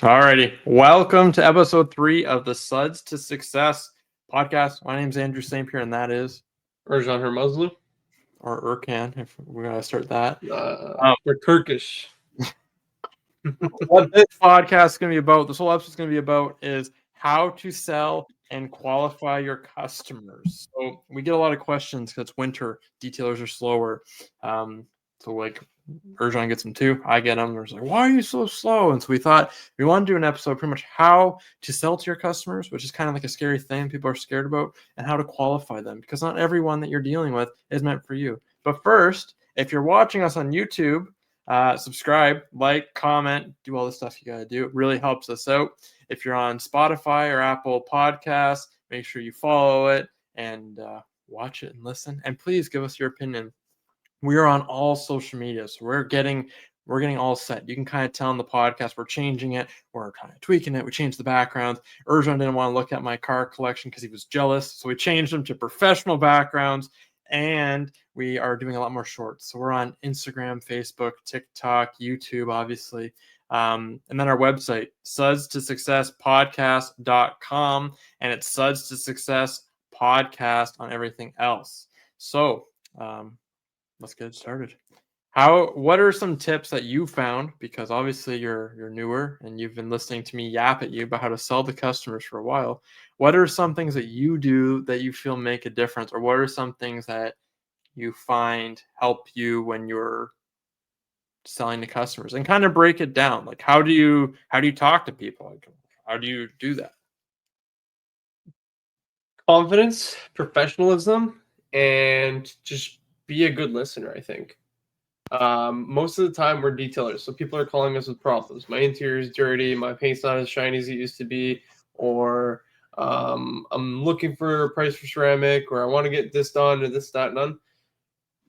Alrighty, welcome to episode 3 of the Suds to Success podcast. My name's Andrew St. Pierre, and that is Erjan Hermazlu. or Erkan, if we're gonna start that. We're Turkish. What this podcast is gonna be about, this whole episode is gonna be about, is how to sell and qualify your customers. So we get a lot of questions because it's winter, detailers are slower. So like Erjan gets them too. I get them. There's like, why are you so slow? And so we thought we want to do an episode pretty much how to sell to your customers, which is kind of like a scary thing people are scared about, and how to qualify them because not everyone that you're dealing with is meant for you. But first, if you're watching us on YouTube, subscribe, like, comment, do all the stuff you got to do. It really helps us out. If you're on Spotify or Apple Podcasts, make sure you follow it and watch it and listen. And please give us your opinion. We are on all social media, so we're getting all set. You can kind of tell in the podcast we're changing it, we're kind of tweaking it. We changed the backgrounds. Erjan didn't want to look at my car collection because he was jealous, so we changed them to professional backgrounds. And we are doing a lot more shorts. So we're on Instagram, Facebook, TikTok, YouTube, obviously. And then our website, sudstosuccesspodcast.com. And it's Suds to Success Podcast on everything else. So let's get started. What are some tips that you found? Because obviously you're newer and you've been listening to me yap at you about how to sell to customers for a while. What are some things that you do that you feel make a difference, or what are some things that you find help you when you're selling to customers? And kind of break it down. Like how do you talk to people? Like, how do you do that? Confidence, professionalism, and just be a good listener, I think. Most of the time we're detailers, so people are calling us with problems. My interior is dirty, my paint's not as shiny as it used to be, or I'm looking for a price for ceramic, or I want to get this done or this, that, none.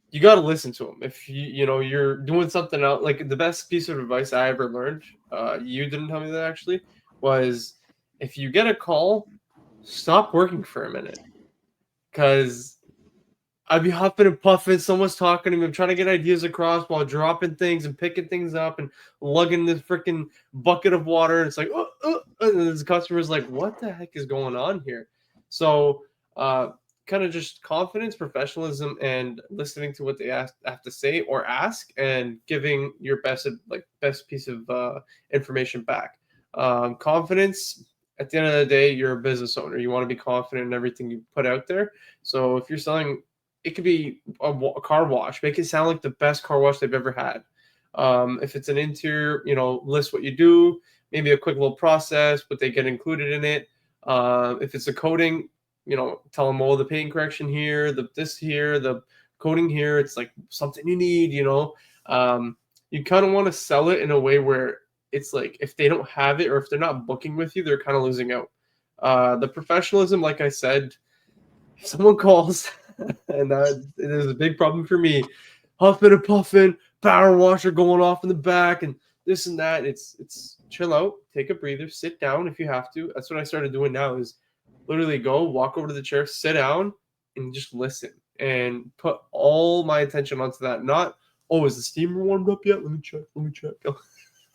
You got to listen to them. If you're doing something else, like the best piece of advice I ever learned, you didn't tell me that actually, was if you get a call, stop working for a minute, because I'd be huffing and puffing. Someone's talking to me. I'm trying to get ideas across while dropping things and picking things up and lugging this freaking bucket of water. And it's like, and the customer's like, what the heck is going on here? So, kind of just confidence, professionalism, and listening to what they have to say or ask, and giving your best piece of information back. Confidence. At the end of the day, you're a business owner. You want to be confident in everything you put out there. So if you're selling, it could be a car wash. Make it sound like the best car wash they've ever had. If it's an interior, list what you do, maybe a quick little process, what they get included in it. If it's a coating, tell them, the paint correction here, this here, the coating here. It's like something you need, you kind of want to sell it in a way where it's like if they don't have it or if they're not booking with you, they're kind of losing out. The professionalism, like I said, if someone calls, and it is a big problem for me, huffing and puffing, power washer going off in the back, and this and that. It's chill out, take a breather, sit down if you have to. That's what I started doing now, is literally go walk over to the chair, sit down, and just listen and put all my attention onto that. Not, is the steamer warmed up yet? Let me check.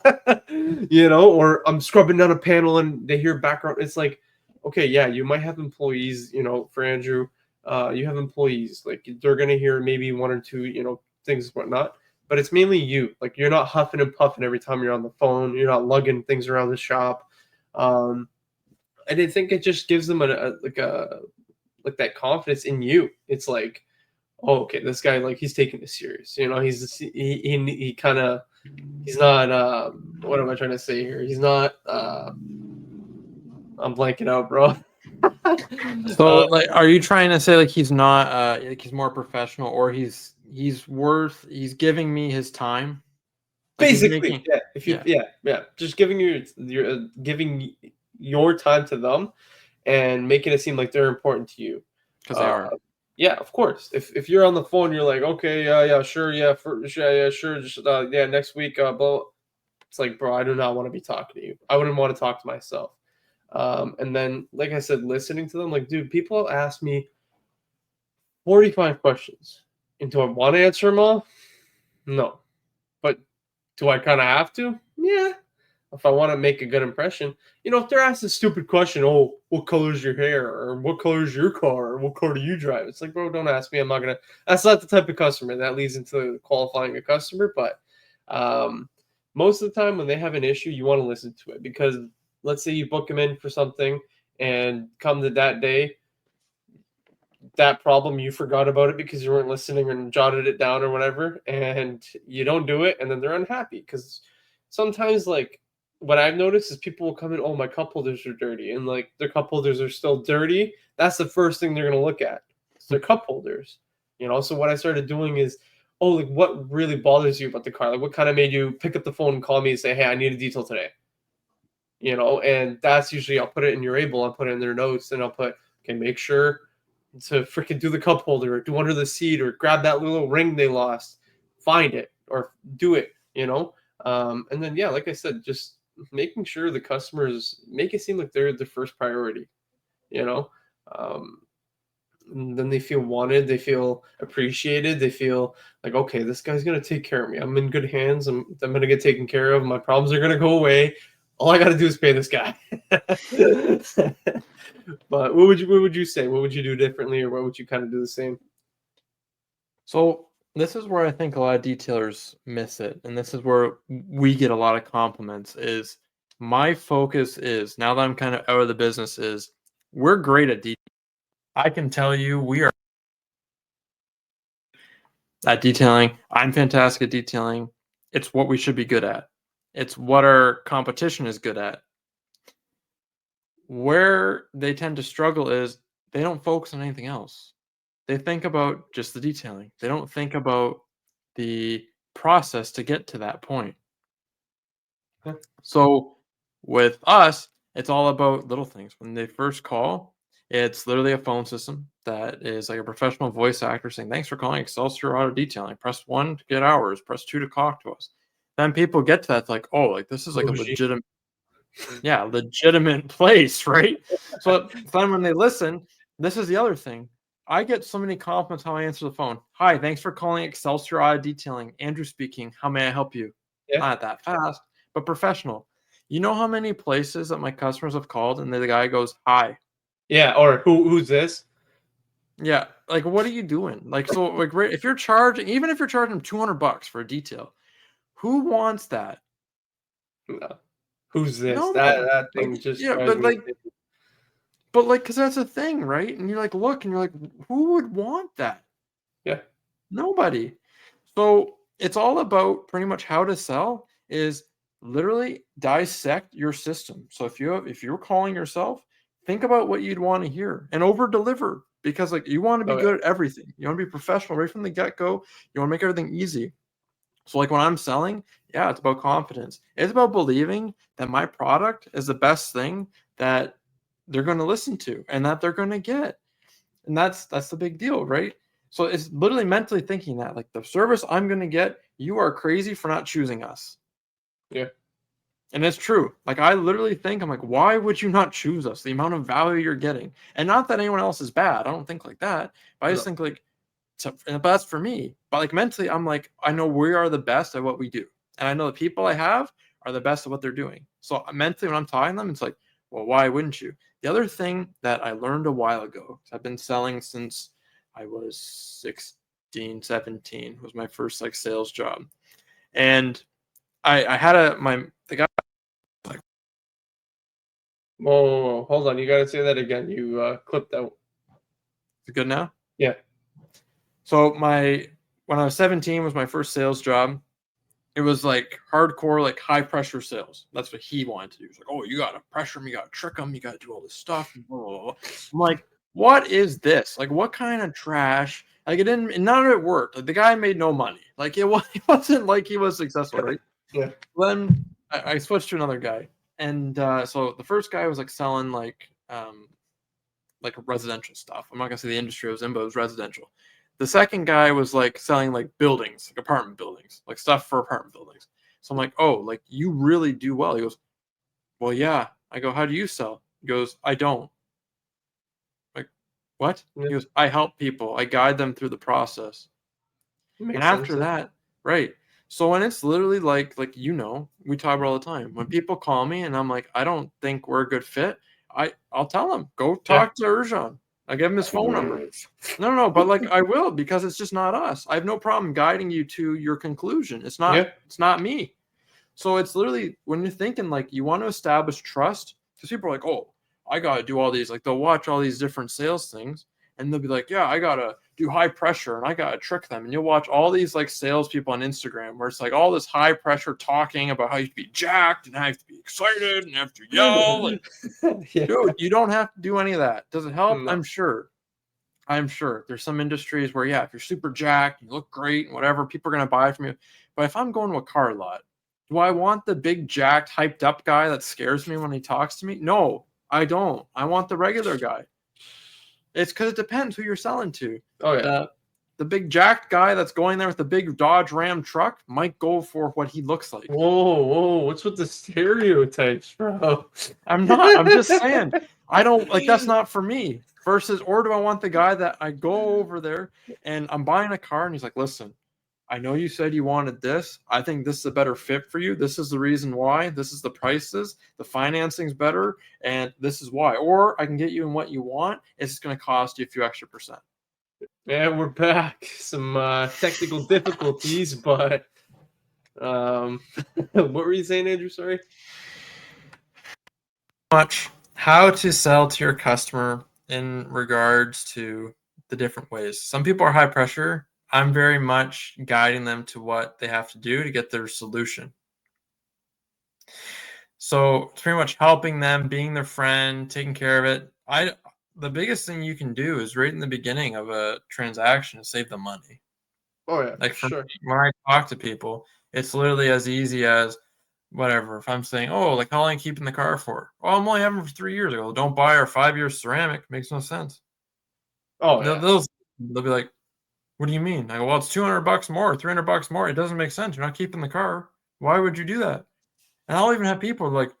Or I'm scrubbing down a panel and they hear background. It's like, okay, yeah, you might have employees, for Andrew, you have employees, like they're going to hear maybe one or two, things, whatnot, but it's mainly you. Like you're not huffing and puffing every time you're on the phone. You're not lugging things around the shop. And I think it just gives them like that confidence in you. It's like, okay, this guy, like he's taking this serious. He's not, what am I trying to say here? He's not, I'm blanking out, bro. So, are you trying to say like he's not, like he's more professional, or he's giving me his time? Like basically, just giving your time to them and making it seem like they're important to you. Because they are. Yeah, of course. If you're on the phone, you're like, okay, sure, sure, just next week, blah. It's like, bro, I do not want to be talking to you. I wouldn't want to talk to myself. And then, like I said, listening to them, like, dude, people ask me 45 questions. And do I want to answer them all? No. But do I kind of have to? Yeah. if I want to make a good impression, if they're asked a stupid question, oh, what color is your hair, or what color is your car, or what car do you drive? It's like, bro, don't ask me. I'm not gonna. That's not the type of customer that leads into qualifying a customer. But most of the time, when they have an issue, you want to listen to it, because let's say you book them in for something, and come to that day, that problem, you forgot about it because you weren't listening and jotted it down or whatever, and you don't do it, and then they're unhappy. Because sometimes, like, what I've noticed is people will come in, oh, my cup holders are dirty, and like their cup holders are still dirty. That's the first thing they're going to look at. It's their cup holders. So what I started doing is, oh, like, what really bothers you about the car? Like, what kind of made you pick up the phone and call me and say, hey, I need a detail today? And that's usually, I'll put it in your able, I'll put it in their notes, and I'll put, okay, make sure to freaking do the cup holder, or do under the seat, or grab that little ring they lost, find it, or do it. And then, yeah, like I said, just making sure the customers, make it seem like they're the first priority. you know um, and then they feel wanted, they feel appreciated, they feel like, okay, this guy's going to take care of me, I'm in good hands, I'm going to get taken care of, my problems are going to go away, all I got to do is pay this guy. But what would you say? What would you do differently, or what would you kind of do the same? So this is where I think a lot of detailers miss it, and this is where we get a lot of compliments. Is my focus is, now that I'm kind of out of the business, is we're great at detail. I can tell you we are at detailing. I'm fantastic at detailing. It's what we should be good at. It's what our competition is good at. Where they tend to struggle is they don't focus on anything else. They think about just the detailing. They don't think about the process to get to that point. Yeah. So with us, it's all about little things. When they first call, it's literally a phone system that is like a professional voice actor saying, "Thanks for calling Excelsior Auto Detailing. Press 1 to get hours, press 2 to talk to us." Then people get to that, it's like, oh, like this is like a Bougie. legitimate place, right? So then when they listen, this is the other thing. I get so many compliments how I answer the phone. "Hi, thanks for calling Excelsior Auto Detailing. Andrew speaking. How may I help you?" Yeah. Not that fast, but professional. You know how many places that my customers have called and the guy goes, "Hi." Yeah. Or who's this? Yeah, like what are you doing? Like, so like if you're charging, even if you're charging them $200 for a detail, who wants that? No. Who's this? No That one. that Like, thing just yeah, drives but me like insane. But, like, because that's a thing, right? And you're like, look, and you're like, who would want that? Yeah. Nobody. So it's all about pretty much how to sell is literally dissect your system. So if you're calling yourself, think about what you'd want to hear and over deliver, because like you want to be Oh yeah. good at everything. You want to be professional right from the get-go. You want to make everything easy. So like when I'm selling, yeah, it's about confidence. It's about believing that my product is the best thing that they're going to listen to and that they're going to get. And that's the big deal, right? So it's literally mentally thinking that like the service I'm going to get, you are crazy for not choosing us. Yeah. And it's true. Like I literally think I'm like, why would you not choose us? The amount of value you're getting. And not that anyone else is bad. I don't think like that. But I just No. think like but that's for me. But like mentally, I'm like, I know we are the best at what we do. And I know the people I have are the best at what they're doing. So mentally, when I'm talking to them, it's like, well, why wouldn't you? The other thing that I learned a while ago, 'cause I've been selling since I was 16, 17 was my first like sales job. And I had the guy. Whoa, whoa, whoa. Hold on. You got to say that again. You clipped out. Is it good now? Yeah. So when I was 17 was my first sales job. It was like hardcore, like high pressure sales. That's what he wanted to do. He's like, oh, you got to pressure them, you got to trick them, you got to do all this stuff. Blah, blah, blah. I'm like, what is this? Like, what kind of trash? Like, it didn't, none of it worked. Like, the guy made no money. Like, it wasn't like he was successful, right? Yeah. Then I switched to another guy. And so the first guy was like selling like residential stuff. I'm not gonna say the industry I was in, but it was residential. The second guy was like selling like buildings, like apartment buildings, like stuff for apartment buildings. So I'm like, oh, like you really do well. He goes, well, yeah. I go, how do you sell? He goes, I don't. Like, what? Yeah. He goes, I help people. I guide them through the process. And Makes sense. after Yeah. that, right. So when it's literally like we talk about all the time. When people call me and I'm like, I don't think we're a good fit, I'll tell them, go talk to Urjan. I give him his phone number. No, but like I will, because it's just not us. I have no problem guiding you to your conclusion. It's not me. So it's literally when you're thinking like you want to establish trust, because people are like, oh, I gotta do all these, like they'll watch all these different sales things and they'll be like, yeah, I gotta do high pressure and I gotta trick them. And you'll watch all these like salespeople on Instagram where it's like all this high pressure talking about how you have to be jacked and how you have to be excited and have to yell. And, dude, you don't have to do any of that. Does it help? No. I'm sure. There's some industries where, yeah, if you're super jacked, you look great and whatever, people are going to buy from you. But if I'm going to a car lot, do I want the big jacked, hyped up guy that scares me when he talks to me? No, I don't. I want the regular guy. It's because it depends who you're selling to. Oh yeah. The big jacked guy that's going there with the big Dodge Ram truck might go for what he looks like. Whoa, what's with the stereotypes, bro? I'm not. I'm just saying. I don't like, that's not for me. Versus, or do I want the guy that I go over there and I'm buying a car and he's like, listen, I know you said you wanted this. I think this is a better fit for you. This is the reason why. This is the prices. The financing's better. And this is why. Or I can get you in what you want. It's just going to cost you a few extra %. Yeah, we're back. Some technical difficulties, but what were you saying, Andrew? Sorry. Much how to sell to your customer in regards to the different ways. Some people are high pressure. I'm very much guiding them to what they have to do to get their solution. So it's pretty much helping them, being their friend, taking care of it. The biggest thing you can do is right in the beginning of a transaction to save them money. Oh yeah, like sure. Me, when I talk to people, it's literally as easy as whatever. If I'm saying, oh, like how long are you keeping the car for? Oh, I'm only having it for 3 years. Ago. Don't buy our 5 year ceramic. Makes no sense. Oh yeah. They'll be like, what do you mean? I go, well, it's $200 more, $300 more. It doesn't make sense. You're not keeping the car. Why would you do that? And I'll even have people like,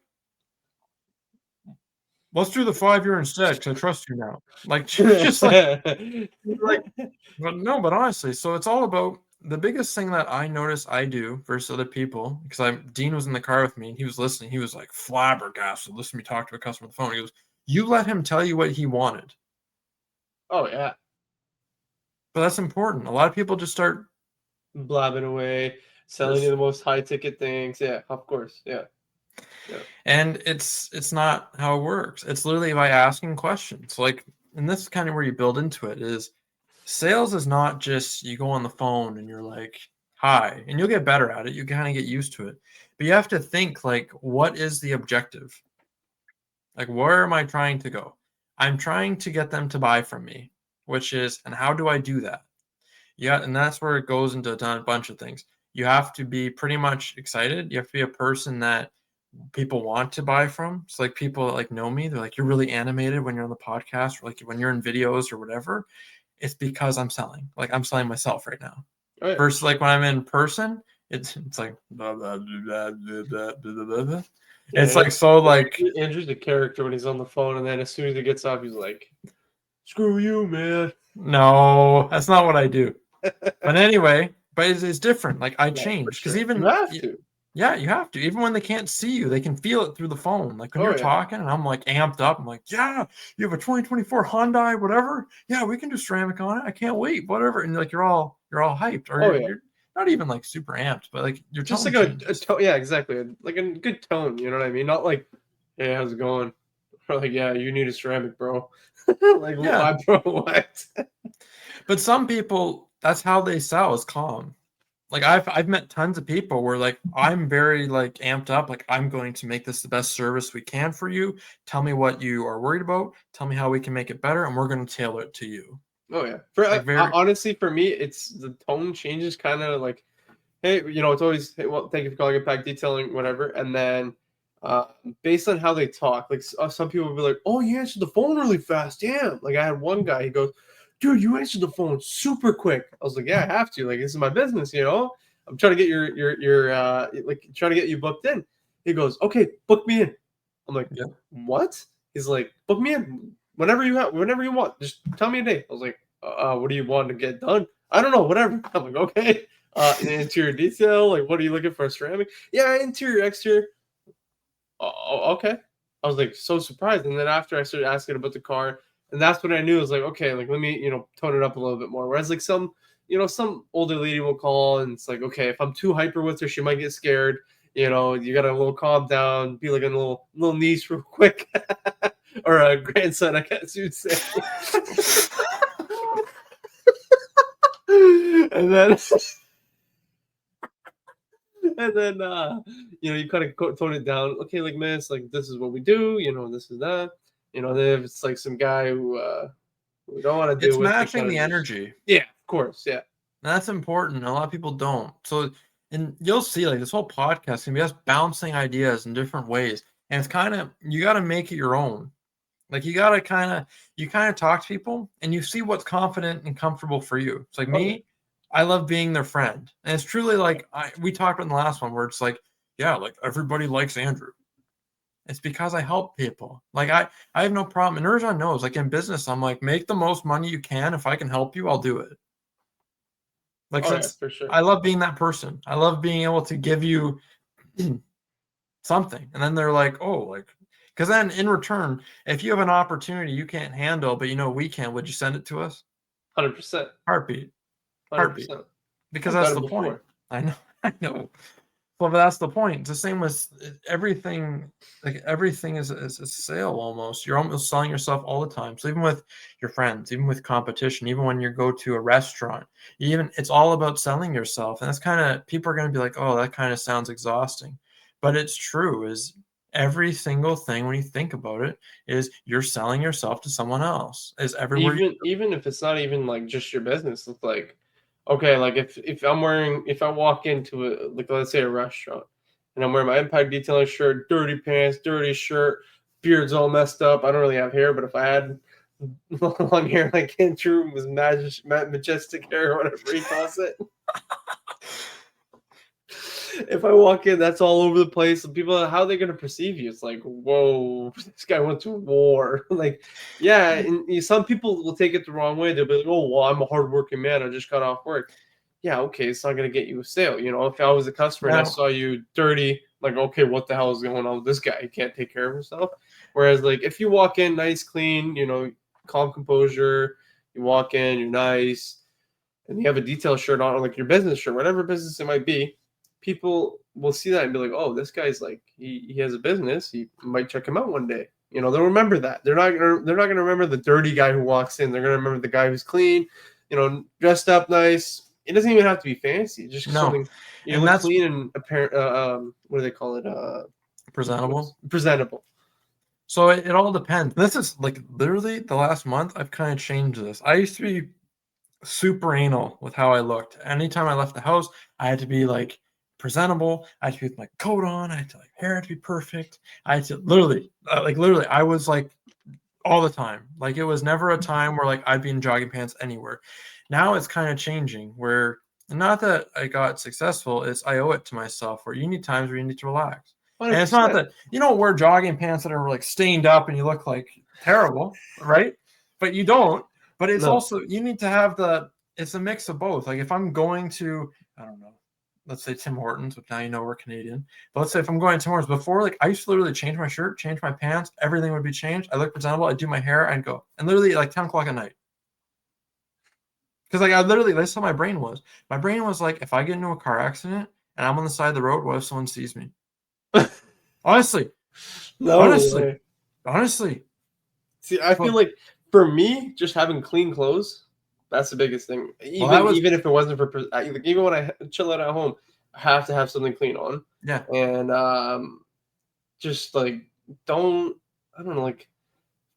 let's do the 5 year instead because I trust you now. Like, just like, but no, but honestly, so it's all about the biggest thing that I notice I do versus other people, because Dean was in the car with me and he was listening. He was like flabbergasted. Listen to me talk to a customer on the phone. He goes, you let him tell you what he wanted. Oh yeah. But that's important. A lot of people just start blabbing away, selling you the most high ticket things. Yeah, of course. Yeah. And it's not how it works. It's literally by asking questions. Like, and this is kind of where you build into it, is sales is not just you go on the phone and you're like, hi, and you'll get better at it. You kind of get used to it. But you have to think like, what is the objective? Like, where am I trying to go? I'm trying to get them to buy from me, and how do I do that? Yeah, and that's where it goes into a bunch of things. You have to be pretty much excited. You have to be a person that people want to buy from. It's like people that like know me, they're like, you're really animated when you're on the podcast, or like when you're in videos or whatever. It's because I'm selling. Like, I'm selling myself right now. Oh, yeah. Versus like when I'm in person, it's like blah, blah, blah, blah, blah, blah, blah. Yeah, it's like, so like Andrew's a character when he's on the phone, and then as soon as he gets off, he's like, screw you, man. No, that's not what I do. But anyway, but it's different. Like, I change because even you have to. Yeah, you have to. Even when they can't see you, they can feel it through the phone. Like when you're talking and I'm like amped up, I'm like, yeah, you have a 2024 Hyundai, whatever. Yeah, we can do ceramic on it. I can't wait, whatever. And like you're all hyped, or you're not even like super amped, but like you're just like a tone. Yeah, exactly. Like a good tone. You know what I mean? Not like, hey, how's it going? Or like, yeah, you need a ceramic, bro. Like, why, bro? What? But some people, that's how they sell, is calm. Like I've met tons of people where like I'm very like amped up, like I'm going to make this the best service we can for you. Tell me what you are worried about. Tell me how we can make it better, and we're going to tailor it to you. Oh yeah. For like honestly, for me, it's the tone changes kind of like, hey, it's always, hey, well, thank you for calling it back, detailing, whatever, and then based on how they talk, like some people will be like, oh, you answered the phone really fast, damn. Like I had one guy, he goes, dude, you answered the phone super quick. I was like, yeah, I have to. Like, this is my business, I'm trying to get your like trying to get you booked in. He goes, okay, book me in. I'm like, yeah. What? He's like, book me in whenever you want. Just tell me a date. I was like, what do you want to get done? I don't know, whatever. I'm like, okay. Interior detail, like what are you looking for? Ceramic? Yeah, interior, exterior. Oh, okay. I was like so surprised, and then after I started asking about the car, and that's when I knew. I was like, okay, like let me tone it up a little bit more. Whereas like some older lady will call, and it's like, okay, if I'm too hyper with her, she might get scared. You got to a little calm down, be like a little niece real quick, or a grandson, I guess you'd say. and then and then you kind of tone it down. Okay, like miss, like this is what we do. This is that. Then if it's like some guy who we don't want to It's deal with, matching the energy. yeah, of course, yeah. That's important. A lot of people don't. So, and you'll see, like this whole podcast can be us bouncing ideas in different ways, and it's kind of you got to make it your own. Like you got to kind of talk to people, and you see what's confident and comfortable for you. It's like me, I love being their friend, and it's truly like we talked about in the last one, where it's like, yeah, like everybody likes Andrew. It's because I help people. Like I have no problem. And Erjan knows, like in business, I'm like, make the most money you can. If I can help you, I'll do it. Like since For sure. I love being that person. I love being able to give you something. And then they're like, oh, like because then in return, if you have an opportunity you can't handle, but we can, would you send it to us? 100%. Heartbeat. 100%. Because I've that's done the it point. before. I know. I know. Well, but that's the point. It's the same with everything. Like everything is a sale almost. You're almost selling yourself all the time. So even with your friends, even with competition, even when you go to a restaurant, it's all about selling yourself. And that's kind of people are going to be like, oh, that kind of sounds exhausting, but it's true. Is every single thing when you think about it is you're selling yourself to someone else. Is everywhere. Even if it's not even like just your business, it's like, okay, like if I walk into like let's say a restaurant, and I'm wearing my Impact Detailing shirt, dirty pants, dirty shirt, beard's all messed up. I don't really have hair, but if I had long hair like Andrew was majestic hair or whatever he calls it. If I walk in, that's all over the place. And people, how are they going to perceive you? It's like, whoa, this guy went to war. Like, yeah, and some people will take it the wrong way. They'll be like, oh, well, I'm a hardworking man. I just got off work. Yeah, okay, it's not going to get you a sale. If I was a customer and I saw you dirty, like, okay, what the hell is going on with this guy? He can't take care of himself. Whereas, like, if you walk in nice, clean, calm composure, you walk in, you're nice, and you have a detail shirt on, or like your business shirt, whatever business it might be, people will see that and be like, oh, this guy's like he has a business. He might check him out one day. They'll remember that. They're not gonna remember the dirty guy who walks in. They're gonna remember the guy who's clean, dressed up nice. It doesn't even have to be fancy. Just something and look that's clean and apparent. What do they call it? presentable. Presentable. So it all depends. This is like literally the last month I've kind of changed this. I used to be super anal with how I looked. Anytime I left the house, I had to be like presentable. I had to be with my coat on. I had to like hair had to be perfect. I had to literally, I was like all the time. Like it was never a time where like I'd be in jogging pants anywhere. Now it's kind of changing where not that I got successful, it's I owe it to myself where you need times where you need to relax. 100%. And it's not that you don't wear jogging pants that are like stained up and you look like terrible, right? But you don't. But it's also you need to have it's a mix of both. Like if I'm going to, I don't know, let's say Tim Hortons, which now we're Canadian. But let's say if I'm going to Tim Hortons before, like I used to literally change my shirt, change my pants, everything would be changed. I look presentable, I'd do my hair, I'd go. And literally like 10 o'clock at night. Because like I literally, that's how my brain was. My brain was like, if I get into a car accident and I'm on the side of the road, what if someone sees me? Honestly. Honestly. See, I feel like for me, just having clean clothes, that's the biggest thing. Even if it wasn't for, even when I chill out at home, I have to have something clean on. Yeah. And just like I don't know, like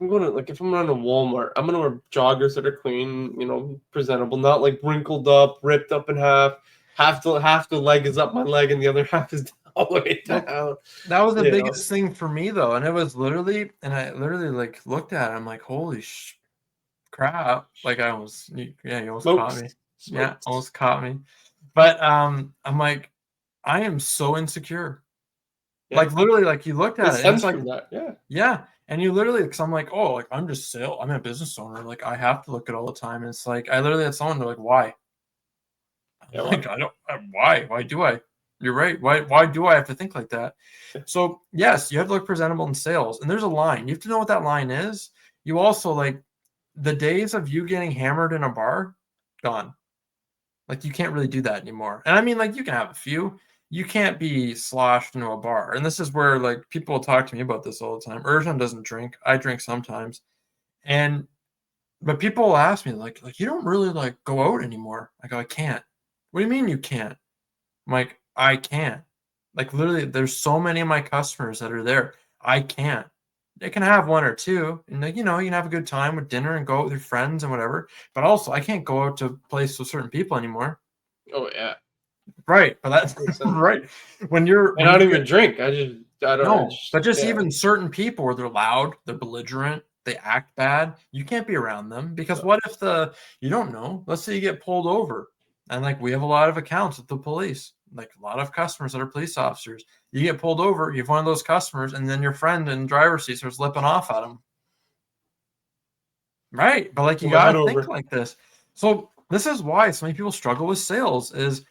I'm going to if I'm going to Walmart, I'm gonna wear joggers that are clean, presentable, not like wrinkled up, ripped up in half. Half the leg is up my leg, and the other half is all the way down. That was the biggest thing for me though, and it was literally, and I literally like looked at it. I'm like, holy crap! Like I almost, you almost caught me. Yeah, almost caught me. But I'm like, I am so insecure. Yeah. Like literally, like you looked at it, and it's like that, yeah. And you literally, because I'm like, oh, like I'm a business owner. Like I have to look at all the time. And it's like I literally had someone, they're like, why? Yeah, Like, I don't. Why? Why do I? You're right. Why do I have to think like that? So yes, you have to look presentable in sales, and there's a line. You have to know what that line is. You also like the days of you getting hammered in a bar, gone. Like you can't really do that anymore. And I mean, like you can have a few. You can't be sloshed into a bar. And this is where like people talk to me about this all the time. Erjan doesn't drink. I drink sometimes. And but people will ask me like you don't really like go out anymore. I go, I can't. What do you mean you can't? I'm like, I can't. Like literally, there's so many of my customers that are there. I can't. They can have one or two, and like, you can have a good time with dinner and go out with your friends and whatever. But also, I can't go out to places with certain people anymore. Oh yeah. Right, but that's right. When you're And I don't even drink. I don't. no, but just yeah. even certain people where they're loud, they're belligerent, they act bad, you can't be around them because what if you don't know? Let's say you get pulled over, and like we have a lot of accounts with the police, like a lot of customers that are police officers. You get pulled over, you have one of those customers, and then your friend in driver's seat starts lipping off at them. Right, but like you gotta think like this. So this is why so many people struggle with sales is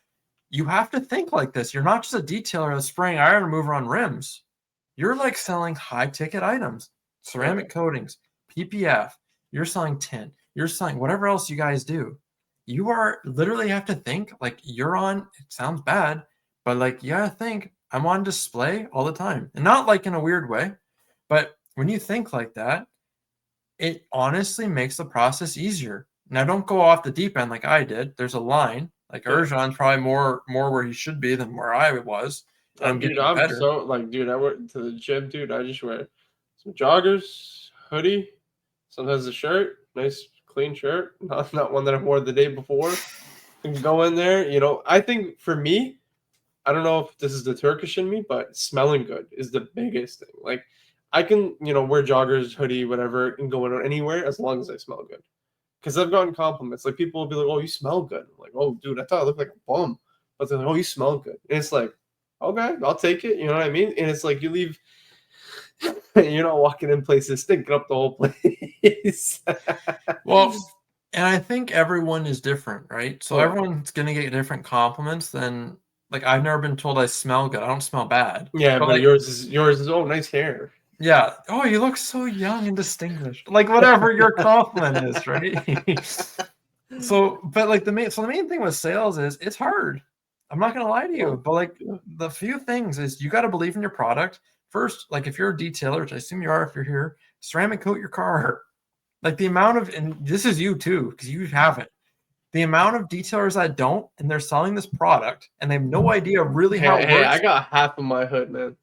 you have to think like this. You're not just a detailer that's spraying iron remover on rims. You're like selling high ticket items, ceramic coatings, PPF. You're selling tint. You're selling whatever else you guys do. You are literally have to think like you're on. It sounds bad, but like you gotta think I'm on display all the time, and not like in a weird way. But when you think like that, it honestly makes the process easier. Now, don't go off the deep end like I did. There's a line. Like Erjan's probably more where he should be than where I was. I'm dude, getting better. so like, dude, I went to the gym, dude. I just wear some joggers, hoodie, sometimes a shirt, nice clean shirt, not one that I wore the day before. And go in there. I think for me, I don't know if this is the Turkish in me, but smelling good is the biggest thing. Like, I can, wear joggers, hoodie, whatever, and go in anywhere as long as I smell good. Because I've gotten compliments. Like, people will be like, "Oh, you smell good." I'm like, "Oh, dude, I thought I looked like a bum," but they're like, "Oh, you smell good," and it's like, okay, I'll take it. You know what I mean? And it's like you leave, you're not walking in places stinking up the whole place. Well, and I think everyone is different, right? So Yeah. everyone's gonna get different compliments than like I've never been told I smell good. I don't smell bad. Yeah, but like, yours is oh, nice hair. yeah. Oh, you look so young and distinguished. Like whatever your compliment is, right? So, but like the main thing with sales is it's hard. I'm not gonna lie to you, but like the few things is you got to believe in your product first. Like if you're a detailer, which I assume you are, if you're here, ceramic coat your car. Like the amount of, and this is you too, because you have it. The amount of detailers that don't, and they're selling this product, and they have no idea really how it works. I got half of my hood, man.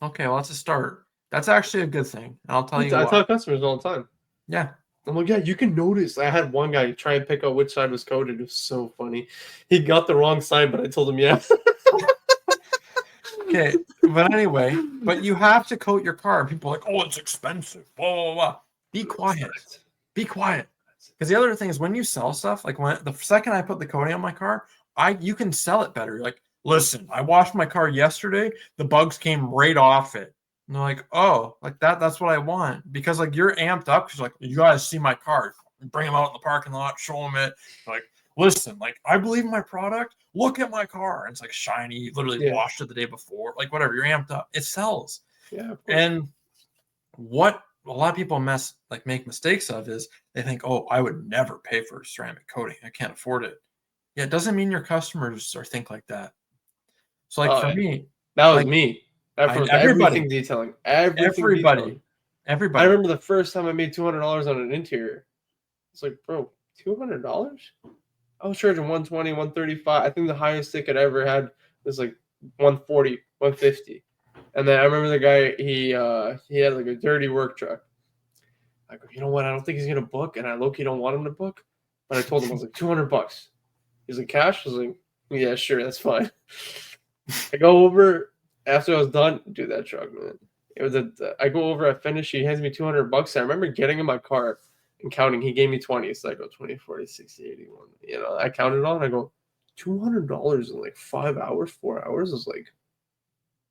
Okay, well that's a start. That's actually a good thing. And I'll tell you I why. tell customers all the time. Yeah. I'm like, yeah, you can notice. I had one guy try and pick out which side was coated. It was so funny. He got the wrong side, but I told him, yeah. Okay, but anyway, but you have to coat your car. People are like, oh, it's expensive. Blah blah blah. Be quiet. Be quiet. Because the other thing is when you sell stuff, like when the second I put the coating on my car, you can sell it better. You're like, listen, I washed my car yesterday. The bugs came right off it. And they're like, oh, like that's what I want. Because like you're amped up because like you guys see my car. Bring them out in the parking lot, show them it. Like, listen, like I believe in my product. Look at my car. And it's like shiny, literally washed it the day before. Like whatever, you're amped up. It sells. Yeah. And what a lot of people make mistakes of is they think, oh, I would never pay for ceramic coating. I can't afford it. Yeah, it doesn't mean your customers are think like that. So like for me, that was like, me. everybody, Everything detailing. Everybody. I remember the first time I made $200 on an interior. It's like, bro, $200? I was charging 120, 135. I think the highest ticket I ever had was like 140, 150. And then I remember the guy, he had like a dirty work truck. I go, you know what? I don't think he's gonna book, and I low-key don't want him to book. But I told him I was like $200. He's like, cash? I was like, yeah, sure, that's fine. I go over after I was done. Dude, that truck, man. It was I go over, I finish, he hands me $200. I remember getting in my car and counting. He gave me 20. So I go 20, 40, 60, 81. You know, I counted on. I go, $200 in like 5 hours, 4 hours. I was like,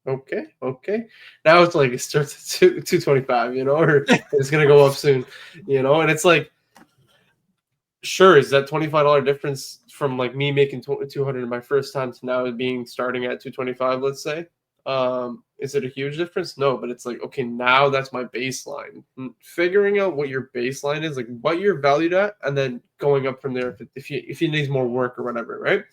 okay. Now it's like it starts at 225, or it's gonna go up soon, and it's like, Sure, is that $25 difference from like me making 200 my first time to now being starting at 225, let's say? Is it a huge difference? No, but it's like, okay, now that's my baseline. Figuring out what your baseline is, like what you're valued at, and then going up from there if you need more work or whatever, right?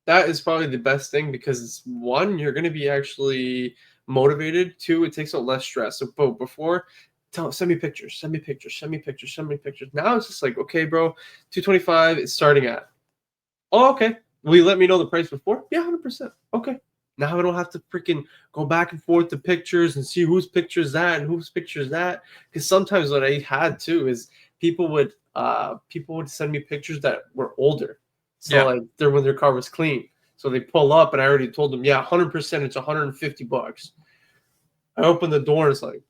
That is probably the best thing because it's one, you're going to be actually motivated. Two, it takes out less stress. So before, send me pictures, send me pictures, send me pictures, send me pictures. Now it's just like, okay, bro, 225 is starting at. Oh, okay. Will you let me know the price before? Yeah, 100%. Okay. Now I don't have to freaking go back and forth to pictures and see whose picture's that and whose picture's that. Because sometimes what I had too is people would send me pictures that were older. So Yeah. like they're when their car was clean. So they pull up and I already told them, yeah, 100% it's $150. I open the door and it's like,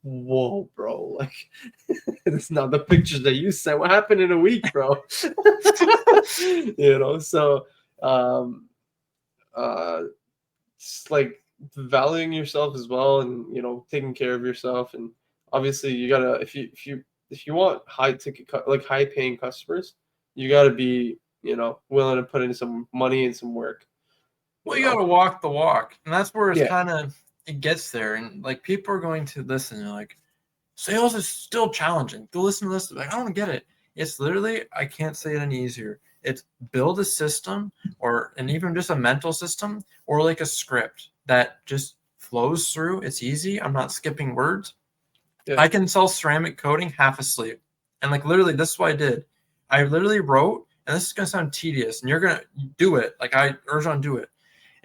whoa, bro. Like it's not the pictures that you sent. What happened in a week, bro? So um just like valuing yourself as well, and taking care of yourself. And obviously you gotta, if you want high ticket like high paying customers, you gotta be willing to put in some money and some work. Well, you got to walk the walk, and that's where it's Yeah. kind of it gets there. And like people are going to listen, and like sales is still challenging. They'll listen to this, like I don't get it. It's literally I can't say it any easier. It's build a system, and even just a mental system, or like a script that just flows through. It's easy. I'm not skipping words. Yeah. I can sell ceramic coating half asleep, and like literally, this is what I did. I literally wrote, and this is gonna sound tedious, and you're gonna do it. Like I urge on do it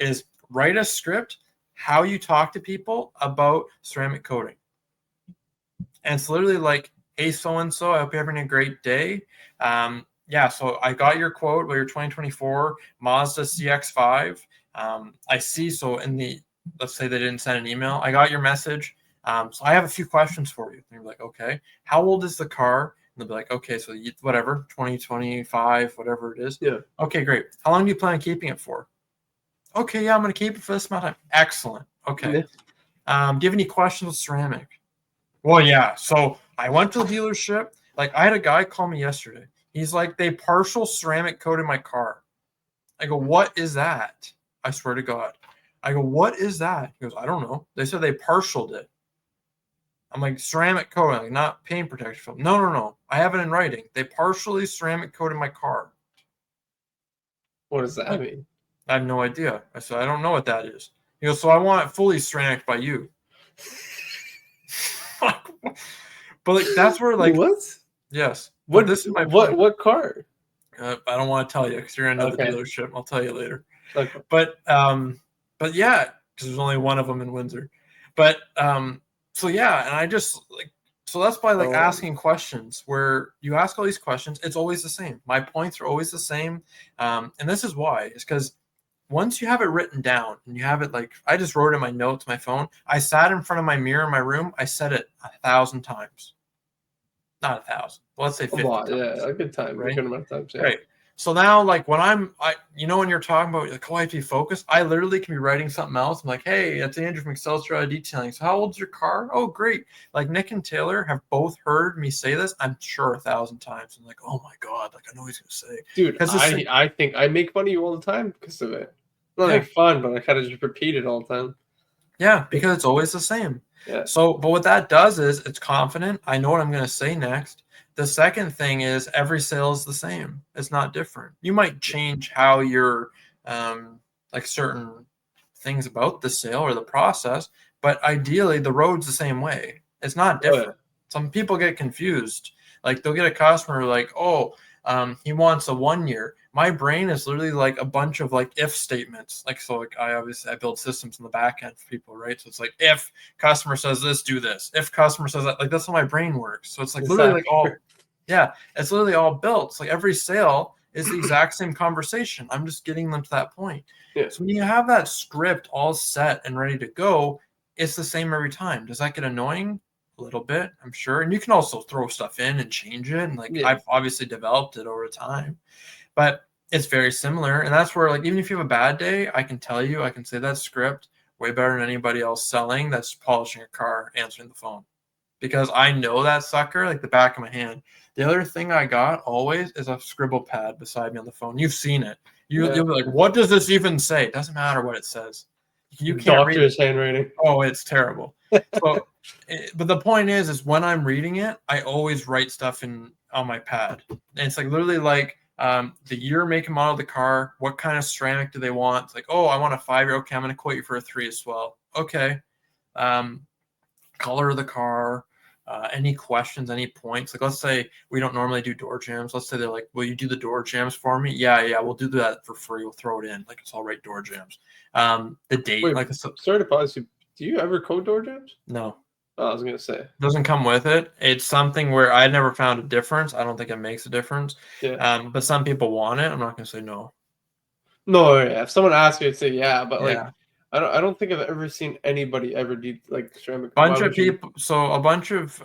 is write a script how you talk to people about ceramic coating. And it's literally like, hey, so and so, I hope you're having a great day. Yeah, so I got your quote with your 2024 Mazda CX-5. I see. So let's say they didn't send an email. I got your message. So I have a few questions for you. And you're like, okay, how old is the car? And they'll be like, okay, so whatever, 2025, whatever it is. Yeah. Okay, great. How long do you plan on keeping it for? Okay, yeah, I'm going to keep it for this amount of time. Excellent. Okay. Yeah. Do you have any questions with ceramic? Well, yeah. So I went to the dealership. Like I had a guy call me yesterday. He's like, they partial ceramic coated my car. I go, what is that? I swear to God. I go, what is that? He goes, I don't know. They said they partialed it. I'm like, ceramic coating, like not paint protection film. No, no, no. I have it in writing. They partially ceramic coated my car. What does that Like, mean? I have no idea. I said, I don't know what that is. He goes, so I want it fully ceramic by you. But like that's where like What? yes. What? This is my What? point. What car? I don't want to tell you because you're gonna know the Okay. dealership. I'll tell you later. Okay. But yeah, because there's only one of them in Windsor. But so yeah, and I just like so that's by like asking questions where you ask all these questions. It's always the same. My points are always the same, and this is why. It's because once you have it written down and you have it like I just wrote in my notes, my phone. I sat in front of my mirror in my room. I said it 1,000 times. Not 1,000. Well, let's say 50 times. Yeah, a good time. Right? A good amount of times. Yeah. Right. So now, like when when you're talking about like, oh, I have to be focused, I literally can be writing something else. I'm like, hey, it's Andrew from Excel Detailing. So how old's your car? Oh, great. Like Nick and Taylor have both heard me say this, I'm sure 1,000 times. I'm like, oh my God, like I know what he's gonna say. Dude, I think I make fun of you all the time because of it. Not like fun, but I kind of just repeat it all the time. Yeah, because it's always the same. Yeah. So, but what that does is it's confident. I know what I'm going to say next. The second thing is every sale is the same. It's not different. You might change how you're like certain things about the sale or the process, but ideally the road's the same way. It's not different. Some people get confused. Like they'll get a customer like, oh, he wants a 1 year. My brain is literally like a bunch of like if statements. Like, so like I build systems in the back end for people, right? So it's like, if customer says this, do this. If customer says that, like that's how my brain works. So it's like literally like all, yeah, it's literally all built. It's like every sale is the exact same conversation. I'm just getting them to that point. Yeah. So when you have that script all set and ready to go, it's the same every time. Does that get annoying? A little bit, I'm sure. And you can also throw stuff in and change it. And like I've obviously developed it over time, but it's very similar. And that's where like even if you have a bad day, I can tell you, I can say that script way better than anybody else selling that's polishing a car, answering the phone. because I know that sucker like the back of my hand. The other thing I got always is a scribble pad beside me on the phone. You've seen it. You'll be like, what does this even say? It doesn't matter what it says. You can't read it. Doctor's handwriting. Oh, it's terrible. So, but the point is when I'm reading it, I always write stuff on my pad. And it's like literally like the year, make, and model of the car. What kind of ceramic do they want? It's like, oh, I want a 5-year. Okay, I'm going to quote you for a 3 as well. Okay. Color of the car. Any questions, any points? Like, let's say we don't normally do door jams. Let's say they're like, will you do the door jams for me? Yeah, we'll do that for free. We'll throw it in. Like, it's all right, door jams. The date. Wait, like, sorry to pause you. Do you ever code door jams? No. Oh, I was gonna say. Doesn't come with it. It's something where I never found a difference. I don't think it makes a difference. Yeah. But some people want it. I'm not gonna say no. No, yeah. If someone asks me, I'd say yeah, but like Yeah. I don't think I've ever seen anybody ever do like ceramic. Bunch of people. So a bunch of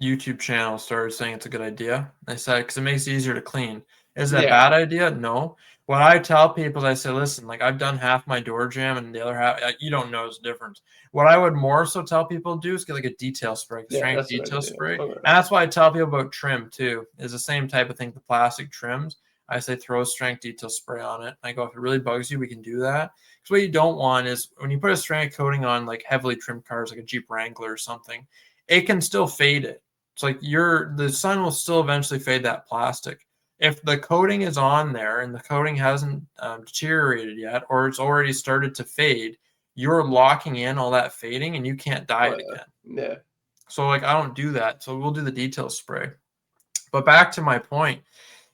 YouTube channels started saying it's a good idea. They said because it makes it easier to clean. Is that a bad idea? No. What I tell people is I say, listen, like I've done half my door jam and the other half, you don't notice the difference. What I would more so tell people to do is get like a detail spray, strength detail spray. Okay. And that's why I tell people about trim too, is the same type of thing, the plastic trims. I say throw strength detail spray on it. I go, if it really bugs you, we can do that. Because what you don't want is when you put a ceramic coating on like heavily trimmed cars, like a Jeep Wrangler or something, it can still fade it. It's like the sun will still eventually fade that plastic. If the coating is on there and the coating hasn't deteriorated yet, or it's already started to fade, you're locking in all that fading and you can't dye it again. Yeah. So like I don't do that. So we'll do the detail spray. But back to my point